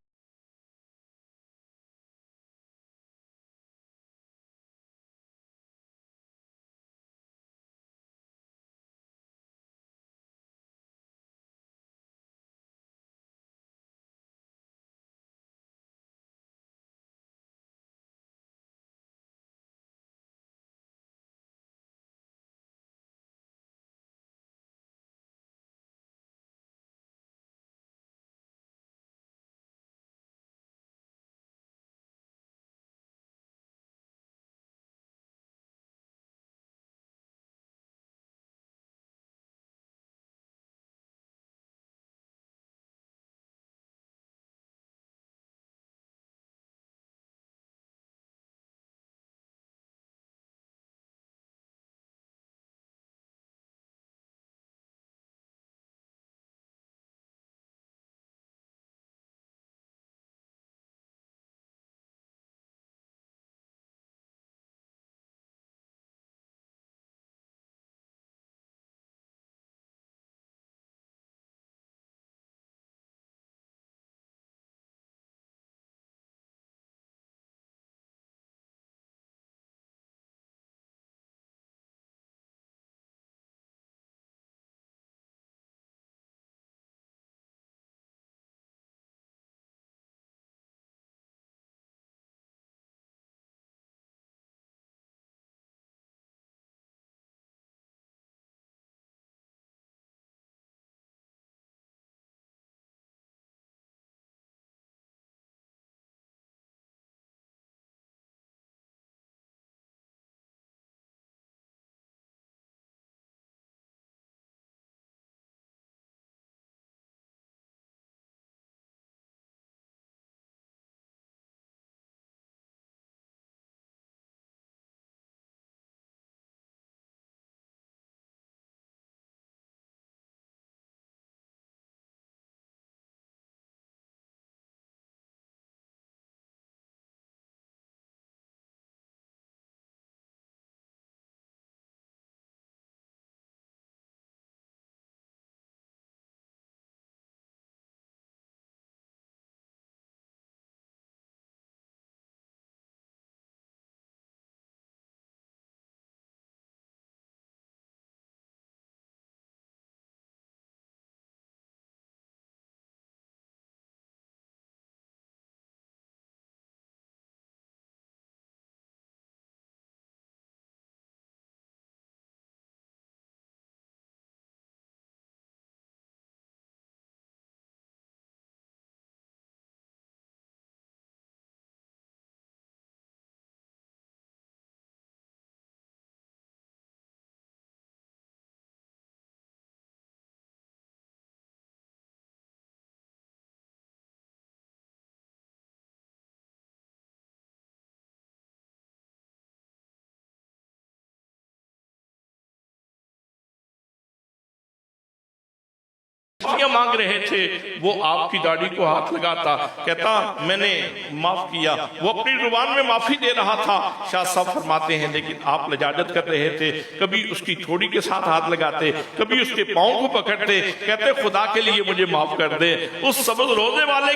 मांग रहे थे वो आपकी दाढ़ी को हाथ लगाता, कहता मैंने माफ किया। वो अपनी जुबान में माफी दे रहा था। शाह साहब फरमाते हैं लेकिन आप लजाजत कर रहे थे, कभी उसकी ठोड़ी के साथ हाथ लगाते, कभी उसके पाँव को पकड़ते, कहते खुदा के लिए मुझे माफ कर दे, उस सबज रोजे वाले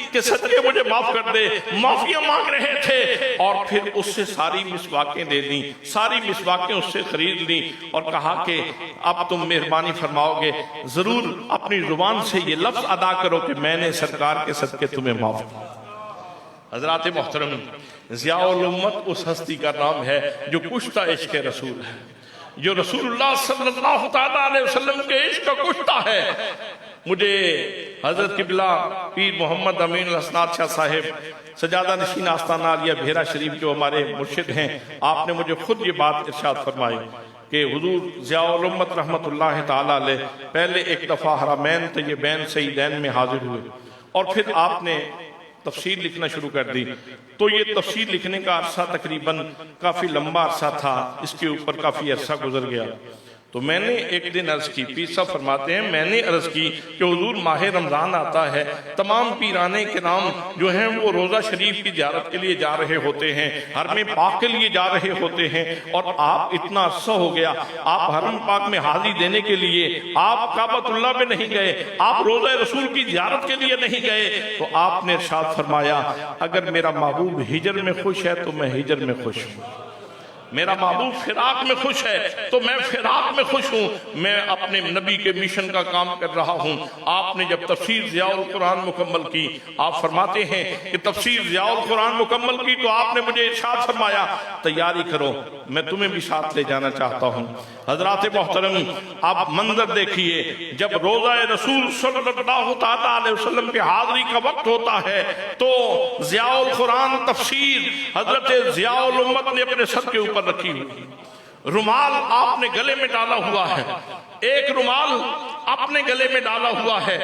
के सदके मुझे माफ कर दे। माफिया मांग रहे थे और फिर उससे सारी मिसवाकें दे दी, सारी मिसवाकें उससे खरीद ली और कहा कि अब तुम मेहरबानी फरमाओगे, जरूर अपनी जुबान से ये लफ्ज अदा करो कि मैंने सरकार के सदके तुम्हें माफ किया। हजरात मोहतरम, ज़ियाउल उम्मत उस हस्ती का नाम है जो कुश्ता इश्क रसूल है, जो रसूलुल्लाह सल्लल्लाहु तआला अलैहि वसल्लम के इश्क का कुश्ता है। मुझे हजरत किबला पीर मोहम्मद अमीन असनाद शाह साहिब सजादा नशीन आस्ताना आलिया भेरा शरीफ जो हमारे मुर्शिद हैं, आपने मुझे खुद ये बात इरशाद फरमाई कि हुजूर ज़ियाउल उम्मत रहमतुल्लाह ताला अलैह पहले एक दफ़ा हरमैन तय्यबैन सईदैन में हाजिर हुए और फिर आपने तफसीर लिखना शुरू कर दी। तो ये तफसीर लिखने का अरसा तकरीबन काफ़ी लंबा अरसा था, इसके ऊपर काफ़ी अरसा गुजर गया। तो मैंने एक दिन अर्ज की, पीर साहब फरमाते हैं मैंने अर्ज की कि हुजूर माह रमज़ान आता है, तमाम पीराने के नाम जो हैं वो रोज़ा शरीफ की ज़ियारत के लिए जा रहे होते हैं, हरम पाक के लिए जा रहे होते हैं और आप इतना अरसा हो गया, आप हरम पाक में हाजिरी देने के लिए आप काबतुल्लाह में नहीं गए, आप रोज़ा रसूल की ज़ियारत के लिए नहीं गए। तो आपने इरशाद फरमाया अगर मेरा महबूब हिजर में खुश है तो मैं हिजर में खुश हूँ, मेरा महबूब फिराक में खुश है तो मैं फिराक में खुश हूँ, मैं अपने नबी के मिशन का काम कर रहा हूँ। आपने जब तफसीर ज़ियाउल कुरान मुकम्मल की, आप फरमाते हैं कि तफसीर ज़ियाउल कुरान मुकम्मल की तो आपने मुझे इरशाद फरमाया तैयारी करो, मैं तुम्हें भी साथ ले जाना चाहता हूँ। हजरात मोहतरम, आप मंजर देखिए, जब रोज़ा रसूल सल्लल्लाहु तआला अलैहि वसल्लम के हाज़िरी का वक्त होता है तो ज़ियाउल कुरान तफसीर हजरत ज़ियाउल उम्मत ने अपने सर के ऊपर रखी हुई, रुमाल आपने गले में डाला हुआ है, एक रुमाल अपने गले में डाला हुआ है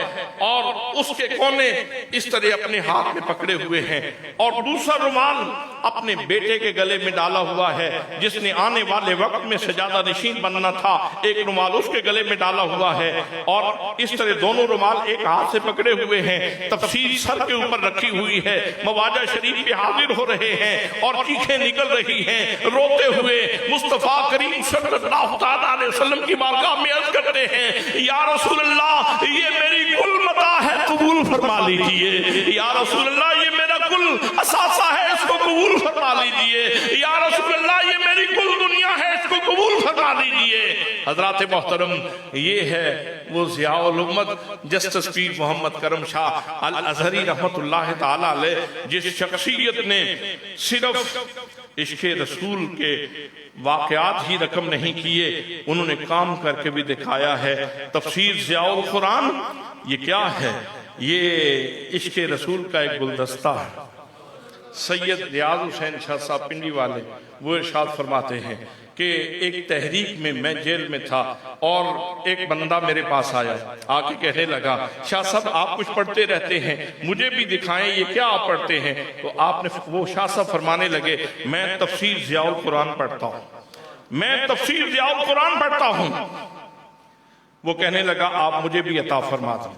और उसके कोने इस तरह अपने हाथ में पकड़े हुए हैं और दूसरा रुमाल अपने बेटे के गले में डाला हुआ है जिसने आने वाले वक्त में सजादा नशीन बनना था, एक रुमाल उसके गले में डाला हुआ है और इस तरह दोनों रुमाल एक हाथ से पकड़े हुए हैं, तफसीर सर के ऊपर रखी हुई है, मवाजा शरीफ पे हाजिर हो रहे हैं और चीखें निकल रही हैं, रोते हुए मुस्तफा करीम सल्लल्लाहु अलैहि वसल्लम की बारगाह में अर्ज करते हैं या रसूल अल्लाह ये मेरी कुल मता है कबूल फरमा लीजिए, या रसूल अल्लाह ये मेरा कुल असासा है इसको कबूल फरमा लीजिए, या रसूल अल्लाह ये मेरी कुल दुनिया है इसको कबूल फरमा लीजिए। हजरात मोहतरम, ये है वो ज़ियाउल उम्मत जस्टिस पीर मोहम्मद करम शाह अल अज़हरी रहमतुल्लाह ताला अलैह, जिस शख्सियत ने सिर्फ इश्क़ रसूल के वाक़यात ही रकम नहीं किए, उन्होंने काम करके भी दिखाया है। तफसीर ज़ियाउल कुरान ये क्या है? ये इश्क़ रसूल का एक गुलदस्ता है। सैयद रियाज हुसैन शाह साहब पिंडी वाले वो इरशाद फरमाते हैं कि एक तहरीक में मैं जेल में था और एक बंदा मेरे पास आया, आके कहने लगा शाह साहब आप कुछ पढ़ते रहते हैं, मुझे भी दिखाएं ये क्या आप पढ़ते हैं। तो आपने वो शाह साहब फरमाने लगे मैं तफसीर ज़ियाउल कुरान पढ़ता हूँ, मैं तफसीर ज़ियाउल कुरान पढ़ता हूँ। वो कहने लगा आप मुझे भी अता फरमा दें,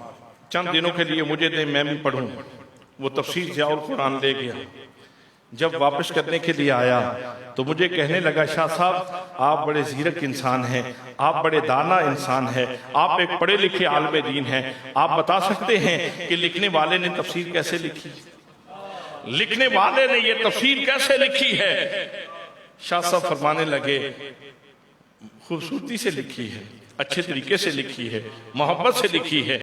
चंद दिनों के लिए मुझे दें, मैं भी पढ़ूँ। वो तफसीर ज़ियाउल कुरान ले गया, जब वापस करने के लिए आया तो मुझे कहने लगा शाह साहब आप बड़े ज़ीरक इंसान हैं, आप बड़े दाना इंसान हैं, आप एक पढ़े लिखे आलिम दीन हैं, आप बता सकते हैं कि लिखने वाले ने तफसीर कैसे लिखी, लिखने वाले ने ये तफसीर कैसे लिखी है? शाह साहब फरमाने लगे खूबसूरती से लिखी है, अच्छे तरीके से लिखी है, मोहब्बत से लिखी है।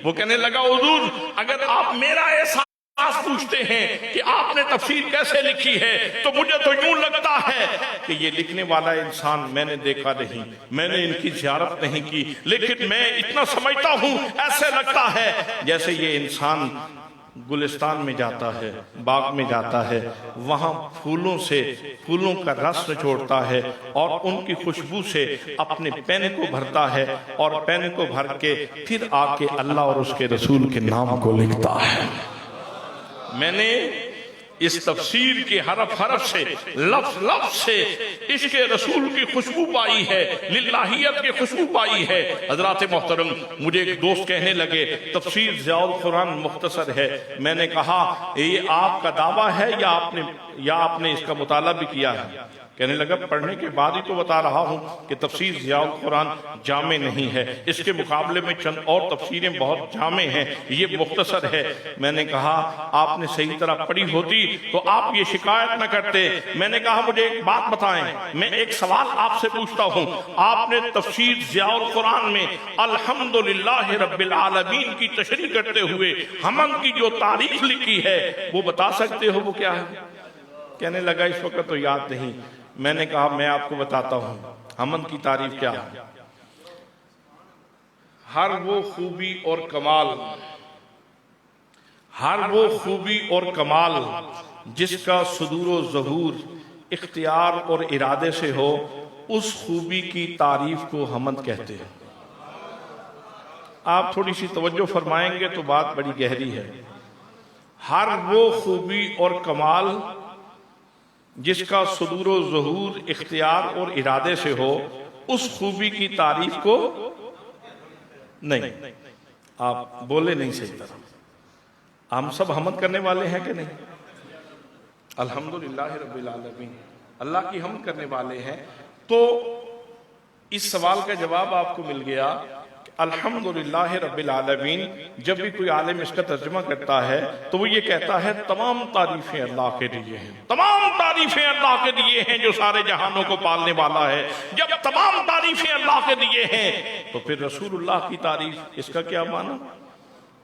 वो कहने लगा हुजूर अगर आप मेरा ऐसा पूछते हैं कि आपने तफसीर कैसे लिखी है तो मुझे तो यूं लगता है कि ये लिखने वाला इंसान मैंने देखा नहीं, मैंने इनकी ज़ियारत नहीं की, लेकिन मैं इतना समझता हूं ऐसे लगता है जैसे ये इंसान गुलिस्तान में जाता है, बाग में जाता है, वहां फूलों का रस निचोड़ता है और उनकी खुशबू से अपने पेन को भरता है और पेन को भर के फिर आके अल्लाह और उसके रसूल के नाम को लिखता है। मैंने इस तफसीर के हरफ हरफ से, लफ्ज लफ्ज से इश्क रसूल की खुशबू पाई है, लिल्लाहियत की खुशबू पाई है। हजरात मोहतरम, मुझे एक दोस्त कहने लगे तफसीर ज़ियाउल कुरान मुख्तसर है। मैंने कहा ये आपका दावा है या आपने इसका मुताला भी किया है? कहने लगा पढ़ने के बाद ही तो बता रहा हूं कि तफसीर ज़ियाउल कुरान जामे नहीं है, इसके मुकाबले में चंद और तफसीरें बहुत जामे हैं, ये मुख्तसर है। मैंने कहा आपने सही तरह पढ़ी होती तो आप ये शिकायत न करते। मैंने कहा मुझे एक बात बताएं, मैं एक सवाल आपसे पूछता हूं, आपने तफसीर ज़ियाउल कुरान में अल्हम्दुलिल्लाह रब्बिल आलमीन की तशरीह करते हुए हमद की जो तारीफ लिखी है वो बता सकते हो वो क्या है? कहने लगा इस वक्त तो याद नहीं। मैंने कहा मैं आपको बताता हूं हमद की तारीफ क्या है। हर वो खूबी और कमाल, हर वो खूबी और कमाल जिसका सुदूर व ज़हूर इख्तियार और इरादे से हो, उस खूबी की तारीफ को हमद कहते हैं। आप थोड़ी सी तवज्जो फरमाएंगे तो बात बड़ी गहरी है। हर वो खूबी और कमाल जिसका सुदूर व ज़हूर इख्तियार और इरादे से हो, उस खूबी की तारीफ को नहीं। आप बोले नहीं सही तरह। हम सब हमद करने वाले हैं कि नहीं? अल्हम्दुलिल्लाह रब्बिल आलमीन, अल्लाह की हमद करने वाले हैं। तो इस सवाल का जवाब आपको मिल गया। अल्हम्दुलिल्लाह रब्बिल आलमीन, जब भी कोई आलिम इसका तर्जुमा करता है तो वो ये कहता है तमाम तारीफें अल्लाह के लिए हैं, तमाम तारीफें अल्लाह के लिए हैं जो सारे जहानों को पालने वाला है। जब तमाम तारीफें अल्लाह के लिए हैं तो फिर रसूलुल्लाह की तारीफ, इसका क्या माना?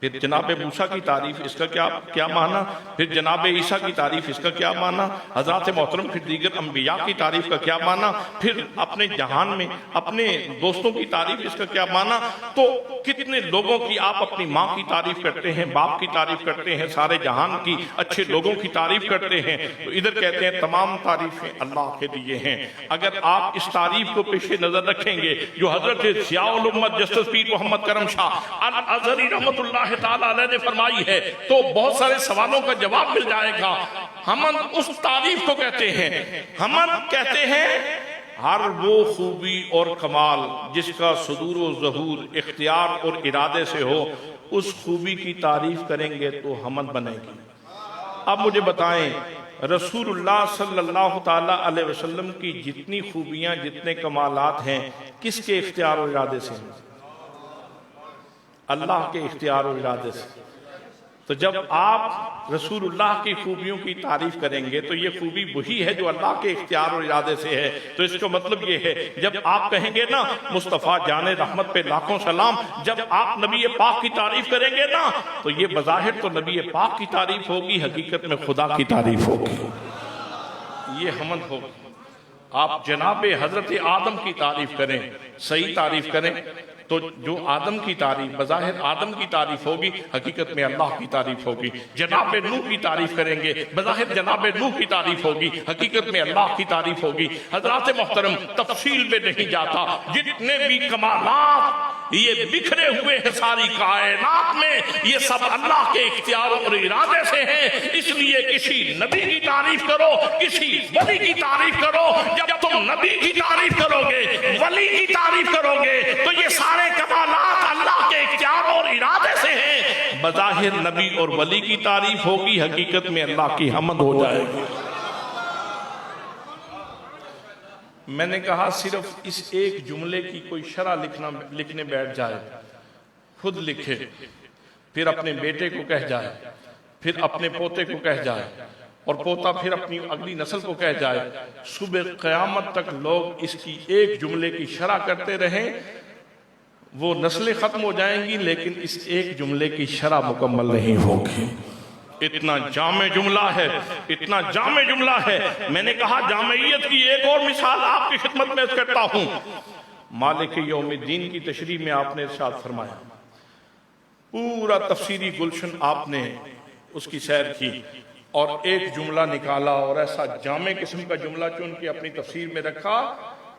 फिर जनाब मूसा की तारीफ, इसका क्या माना? फिर जनाब ईसा की तारीफ, इसका क्या माना? हज़रात मोहतरम फिर दीगर अंबिया की तारीफ का क्या माना? फिर अपने जहान में अपने दोस्तों की तारीफ, इसका क्या माना? तो कितने लोगों की आप अपनी माँ की तारीफ करते हैं, बाप की तारीफ करते हैं, सारे जहान की अच्छे लोगों की तारीफ करते हैं। तो इधर कहते हैं तमाम तारीफें अल्लाह के लिए हैं। अगर आप इस तारीफ को पेश नजर रखेंगे जो हजरत ज़ियाउल उम्मत जस्टिस पीर मोहम्मद करम शाह अल अज़हरी रहमतुल्लाह ताला अलैह ने फरमाई है, तो बहुत सारे सवालों का जवाब मिल जाएगा। हमद उस तारीफ को कहते हैं, हमद कहते हैं हर वो खूबी और कमाल जिसका सुदूर व ज़हूर इख्तियार और इरादे से हो, उस खूबी की तारीफ करेंगे तो हमद बनेगी। अब मुझे बताएं रसूलुल्लाह सल्लल्लाहु ताला अलैहि वसल्लम की जितनी खूबियां, जितने कमालात हैं, किसके इख्तियार और इरादे से? अल्लाह के इख्तियार और इरादे से। तो जब आप रसूलुल्लाह की खूबियों की तारीफ करेंगे तो ये खूबी वही है जो अल्लाह के इख्तियार और इरादे से है। तो इसका मतलब ये है, जब आप कहेंगे ना मुस्तफ़ा जाने रहमत पे लाखों सलाम, जब आप नबी पाक की तारीफ करेंगे ना तो ये बज़ाहिर तो नबी पाक की तारीफ होगी, हकीकत में खुदा की तारीफ होगी। ये हमद होगी। आप जनाबे हजरत आदम की तारीफ करें, सही तारीफ करें, तो जो आदम की तारीफ बज़ाहिर आदम की तारीफ होगी, हकीकत में अल्लाह की तारीफ होगी। जनाब नूह की तारीफ करेंगे, बज़ाहिर जनाब नूह की तारीफ होगी, हकीकत में अल्लाह की तारीफ होगी। हज़रात मोहतरम, तफसील में नहीं जाता, जितने भी कमालात ये बिखरे हुए हैं सारी कायनात में, ये सब अल्लाह के इख्तियार और इरादे से हैं। इसलिए किसी नबी की तारीफ करो, किसी वली की तारीफ करो, जब तुम नबी की तारीफ करोगे, वली की तारीफ करोगे, तो ये सारे कमालात अल्लाह के इख्तियार और इरादे से हैं। बज़ाहिर नबी और वली की तारीफ होगी, हकीकत में अल्लाह की हमद हो जाएगी। मैंने कहा सिर्फ इस एक जुमले की कोई शरह लिखने बैठ जाए, खुद लिखे, फिर अपने बेटे को कह जाए, फिर अपने पोते को कह जाए, और पोता फिर अपनी अगली नस्ल को कह जाए, सुबह क़यामत तक लोग इसकी एक जुमले की शरह करते रहें, वो नस्लें खत्म हो जाएंगी, लेकिन इस एक जुमले की शरह मुकम्मल नहीं होगी। इतना जामे जुमला है, इतना जामे जुमला है। मैंने कहा जामियत की एक और मिसाल आपकी खिदमत में करता हूं। मालिक यौमिद्दीन की तशरीह में आपने इरशाद फरमाया, पूरा तफसीरी गुलशन आपने उसकी सैर की और एक जुमला निकाला, और ऐसा जामे किस्म का जुमला चुन के अपनी तफसीर में रखा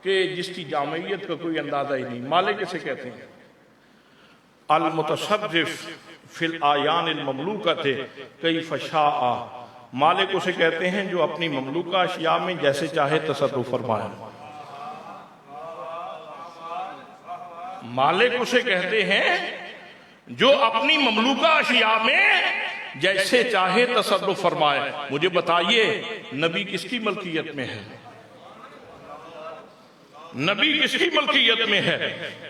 कि जिसकी जामियत का कोई अंदाजा ही नहीं। मालिक इसे कहते हैं अल मुतसर्रिफ फिल आयानिल ममलूकते कैफ शाअ मालिक उसे कहते हैं जो अपनी ममलूका अशिया में जैसे चाहे तसर्रुफ फरमाए। मालिक उसे कहते हैं जो अपनी ममलूका अशिया में जैसे चाहे तसर्रुफ फरमाए। मुझे बताइए, नबी किसकी मलकियत में है? नबी किसकी मलकियत में है?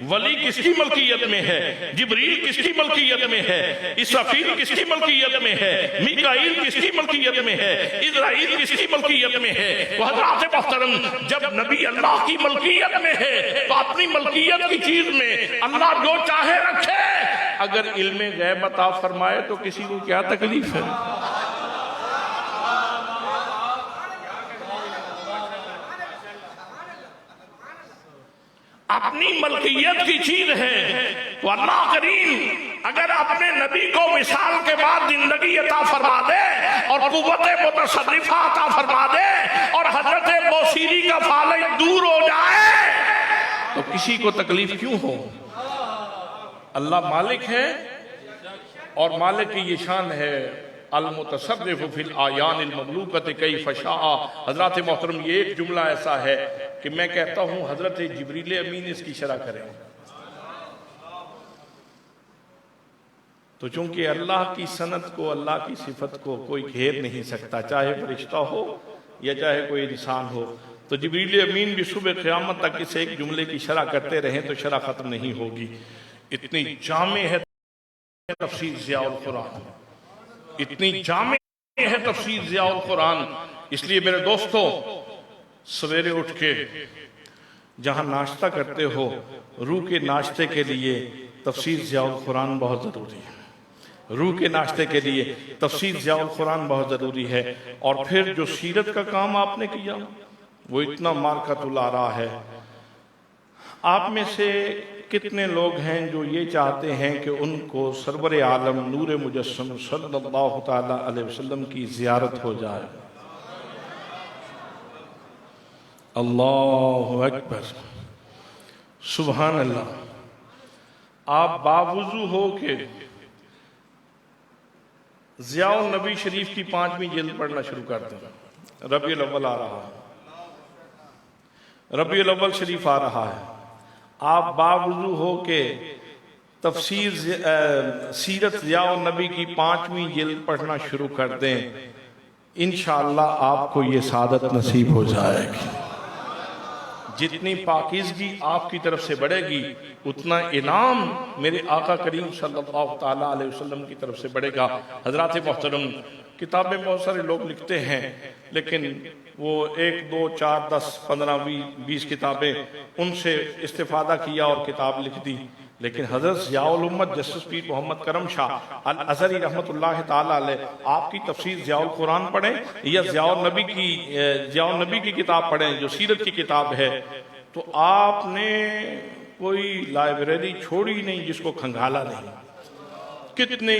वली किसकी मलकियत में है? जिब्रील किसकी मलकियत में है? इसराफील किसकी मलकियत में है? मीकाईल किसकी मलकियत में है? इज़राइल किसकी मलकियत में है? तो हज़रात मोहतरम, जब नबी अल्लाह की मलकियत में है तो अपनी मलकियत की चीज में अल्लाह जो चाहे रखे। अगर इल्मे गैब अता फरमाए तो किसी को क्या तकलीफ है? अपनी मलकियत की चीज है तो अल्लाह करीम अगर अपने नबी को विसाल के बाद जिंदगी अता फरमा दे और कुव्वत मुतसर्रिफा अता फरमा दे और हजरत बौसीरी का फालिक दूर हो जाए तो किसी को तकलीफ क्यों हो? अल्लाह मालिक है और मालिक की ये शान है, अल-मुतसर्रिफ़ु फिल आयानिल ममलूकति कैफ़ शाअ। हज़रत मोहतरम, ये एक जुमला ऐसा है कि मैं कहता हूँ हज़रत जिब्रील अमीन इसकी शरह करें। तो चूंकि अल्लाह की सनत को, अल्लाह की सिफत को कोई घेर नहीं सकता, चाहे फरिश्ता हो या चाहे कोई इंसान हो। तो जिब्रील अमीन भी सुबह क़यामत तक इस एक जुमले की शरह करते रहें तो शरह खत्म नहीं होगी। इतनी जामे है तफसीर ज़ियाउल कुरान, इतनी जामे है तफसीर ज़ियाउल कुरान। इसलिए मेरे दोस्तों, सवेरे उठ के जहां नाश्ता करते हो, रूह के नाश्ते के लिए तफसीर ज़ियाउल कुरान बहुत ज़रूरी है। रूह के नाश्ते के लिए तफसीर ज़ियाउल कुरान बहुत ज़रूरी है। और फिर जो सीरत का काम आपने किया वो इतना मार्कतुल आरा है। आप में से कितने लोग हैं जो ये चाहते हैं कि उनको सरवर आलम नूर मुजस्सम सल्लल्लाहु तआला अलैहि वसल्लम की ज़ियारत हो जाए? अल्लाहु अकबर, सुभान अल्लाह। आप बावुज़ू हो के ज़ियाउन नबी शरीफ की 5वीं जिल्द पढ़ना शुरू कर दें। रबीउल अव्वल आ रहा है, रबीउल अव्वल शरीफ आ रहा है। आप बावुज़ू हो के तफसीर सीरत ज़ियाउन नबी की 5वीं जिल्द पढ़ना शुरू कर दें, इंशाअल्लाह आपको ये सादत नसीब हो जाएगी। जितनी पाकीज़गी आपकी तरफ से बढ़ेगी उतना इनाम मेरे आका करीम सल्लल्लाहु तआला अलैहि वसल्लम की तरफ से बढ़ेगा। हज़रात मोहतरम, किताबें बहुत सारे लोग लिखते हैं, लेकिन वो 1, 2, 4, 10, 15, 20 किताबें उनसे इस्तिफादा किया और किताब लिख दी। लेकिन हज़रत ज़ियाउल उम्मत जस्टिस पीर मोहम्मद करम शाह अल अज़हरी रहमतुल्लाह ताला अलैह आपकी तफसीर ज़ियाउल कुरान पढ़ें या ज़ियाउल नबी की किताब पढ़ें जो सीरत की किताब है, तो आपने कोई लाइब्रेरी छोड़ी नहीं जिसको खंगाला नहीं। कितने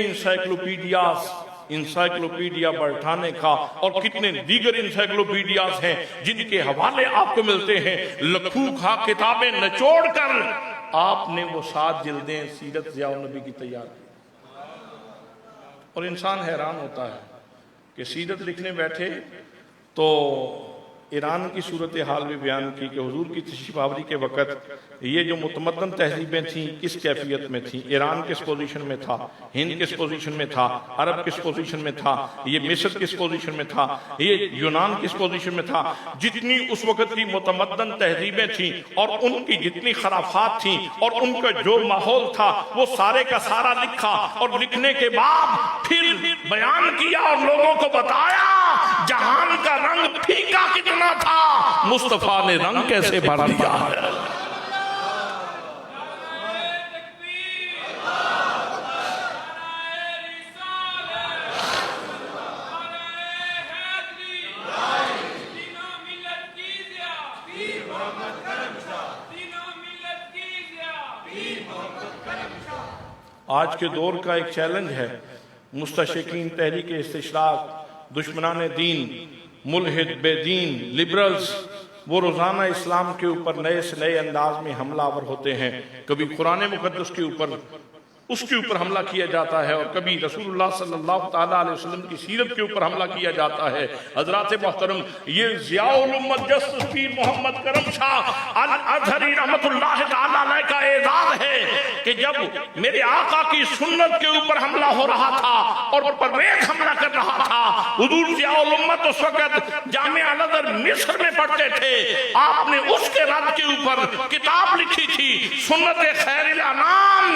इंसाइक्लोपीडिया बरठाने का और कितने दीगर इंसाइक्लोपीडियाज हैं जिनके हवाले आपको मिलते हैं। लखू खा किताबें निचोड़ कर आपने वो 7 जिल्दें सीरत ज़ियाउल नबी की तैयार की। और इंसान हैरान होता है कि सीरत लिखने बैठे तो ईरान की सूरत हाल भी बयान की कि हुजूर की तशरीफ आवरी के वक़्त ये जो मुतमद्दन तहजीबें थीं किस कैफियत में थीं। ईरान किस पोजीशन में था, हिंद किस पोजीशन में था, अरब किस पोजीशन में था, ये मिस्र किस पोजीशन में था, ये यूनान किस पोजीशन में था। जितनी उस वक़्त की मुतमद्दन तहजीबें थीं और उनकी जितनी खराफात थीं और उनका जो माहौल था वो सारे का सारा लिखा और लिखने के बाद फिर बयान किया और लोगों को बताया जहान का रंग फीका कितना था, मुस्तफा ने रंग कैसे भर दिया है। आज के दौर का एक चैलेंज है, मुस्तशकिन तहरीक इस्तिशराक, दुश्मनाने दीन, मुल्हिद, बेदीन, लिबरल्स, वो रोज़ाना इस्लाम के ऊपर नए से नए अंदाज में हमलावर होते हैं। कभी कुरान मुक़द्दस के ऊपर उसके ऊपर हमला किया जाता है, और कभी रसूलुल्लाह सल्लल्लाहु ताला अलैहि वसल्लम की सीरत के ऊपर हमला किया जाता है। हजरात मोहतरम, ये ज़ियाउल उम्मत जस्टिस पीर मोहम्मद करम शाह अल अज़हरी रहमतुल्लाह ताला अलैह का एजाज है कि जब मेरे आका की सुन्नत के ऊपर हमला हो रहा था और परवेज हमला कर रहा था, हुजूर ज़ियाउल उम्मत उस वक्त जामिया अल अज़हर मिस्र में पढ़ते थे। आपने उसके रद के ऊपर किताब लिखी थी, सुन्नत खैरिल अनाम,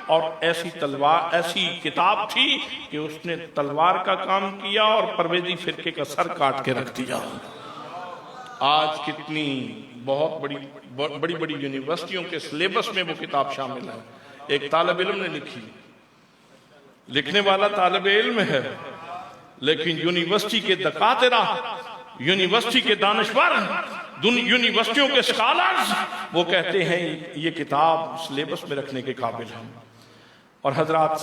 और ऐसी तलवार, ऐसी किताब थी कि उसने तलवार का काम किया और परवेजी फिरके का सर काट के रख दिया। आज कितनी बहुत बड़ी बड़ी यूनिवर्सिटियों के सिलेबस में वो किताब शामिल है। एक तालिब इल्म ने लिखी, लिखने वाला तालिब इल्म है, लेकिन यूनिवर्सिटी के दकातिरा, यूनिवर्सिटी के दानिशवर, यूनिवर्सिटियों के स्कॉलर्स वो कहते हैं ये किताब सिलेबस में रखने के काबिल है। और हजरात,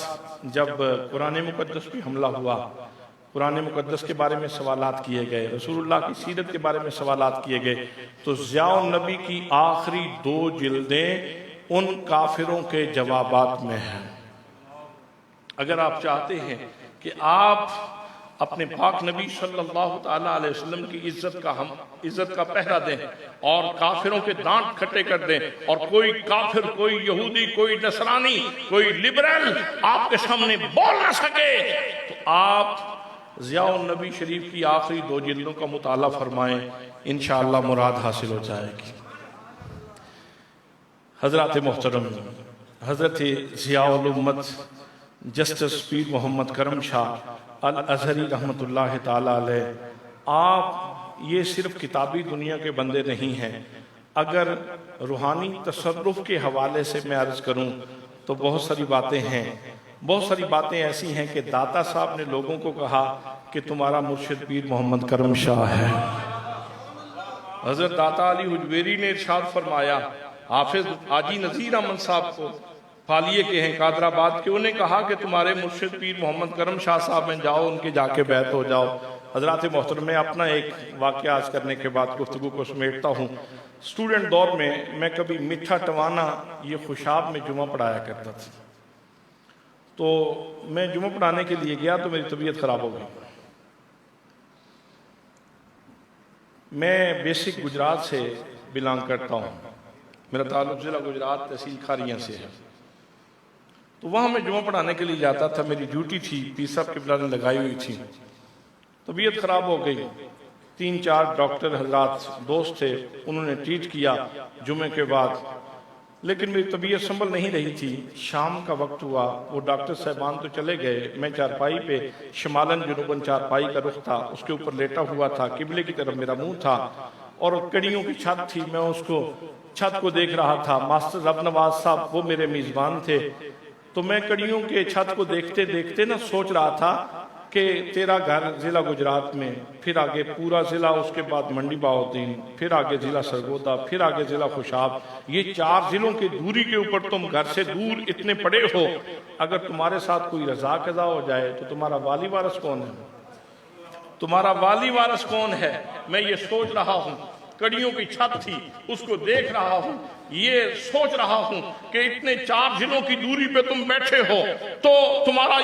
जब कुरान मुकद्दस पे हमला हुआ, कुरान मुकद्दस के बारे में सवालात किए गए, रसूलुल्लाह की सीरत के बारे में सवालात किए गए, तो ज़ियाउन नबी की आखिरी 2 जिल्दें उन काफिरों के जवाबात में हैं। अगर आप चाहते हैं कि आप अपने पाक नबी सल्लल्लाहु ताला अलैहि वसल्लम की इज्जत का पहरा दें और काफिरों के दांत खट्टे कर दें, और कोई काफिर, कोई यहूदी, कोई नसरानी, कोई लिबरल आपके सामने बोल ना सके, तो आप ज़ियाउन नबी शरीफ की आखिरी 2 जिल्दों का मुताला फरमाएं, इंशाअल्लाह मुराद हासिल हो जाएगी। हजरत मोहतरम, हजरत ज़ियाउल उम्मत जस्टिस पीर मोहम्मद करम शाह अल अज़हरी रहमतुल्लाह ताला अलैह, आप ये सिर्फ किताबी दुनिया के बंदे नहीं हैं। अगर रूहानी तसर्रुफ के हवाले से मैं अर्ज़ करूं तो बहुत सारी बातें हैं, बहुत सारी बातें ऐसी हैं कि दाता साहब ने लोगों को कहा कि तुम्हारा मुर्शिद पीर मोहम्मद करम शाह है। हज़रत दाता अली हुजवेरी ने इरशाद फरमाया, हाफिज हाजी नज़ीर अहमद साहब को, फालिये के हैं कादराबाद के, उन्हें कहा कि तुम्हारे मुर्शिद पीर मोहम्मद करम शाह साहब में जाओ, उनके जाके बैत हो जाओ। हजरात मोहतरम, मैं अपना एक वाक़या आज करने के बाद गुफ्तगू को समेटता हूँ। स्टूडेंट दौर में मैं कभी मिठा टवाना ये खुशाब में जुमा पढ़ाया करता था, तो मैं जुमा पढ़ाने के लिए गया तो मेरी तबीयत ख़राब हो गई। मैं बेसिक गुजरात से बिलोंग करता हूँ, मेरा ताल्लुक ज़िला गुजरात तहसील खारियाँ से है, तो वहाँ मैं जुमा पढ़ाने के लिए जाता था। मेरी ड्यूटी थी, पीर साहब किबला ने लगाई हुई थी। तबीयत ख़राब हो गई, 3-4 डॉक्टर हजरात दोस्त थे, उन्होंने ट्रीट किया जुमे के बाद, लेकिन मेरी तबीयत संभल नहीं रही थी। शाम का वक्त हुआ, वो डॉक्टर साहबान तो चले गए, मैं चारपाई पे शमालन जुनूबन चारपाई का रुख था, उसके ऊपर लेटा हुआ था, किबले की तरफ मेरा मुँह था और कड़ियों की छत थी, मैं उसको छत को देख रहा था। मास्टर रब नवाज साहब वो मेरे मेज़बान थे, तो मैं कड़ियों के छत को देखते देखते ना सोच रहा था कि तेरा घर ज़िला गुजरात में, फिर आगे पूरा ज़िला, उसके बाद मंडी बहाउद्दीन, फिर आगे ज़िला सरगोदा, फिर आगे ज़िला खुशाब, ये 4 ज़िलों की दूरी के ऊपर तुम घर से दूर इतने पड़े हो। अगर तुम्हारे साथ कोई रज़ा कज़ा हो जाए तो तुम्हारा वाली वारस कौन है? तुम्हारा वाली वारस कौन है? मैं ये सोच रहा हूँ, कड़ियों की छत थी, उसको देख रहा हूँ, ये सोच रहा हूँ कि इतने 4 जिलों की दूरी पे तुम बैठे हो, तो तुम्हारा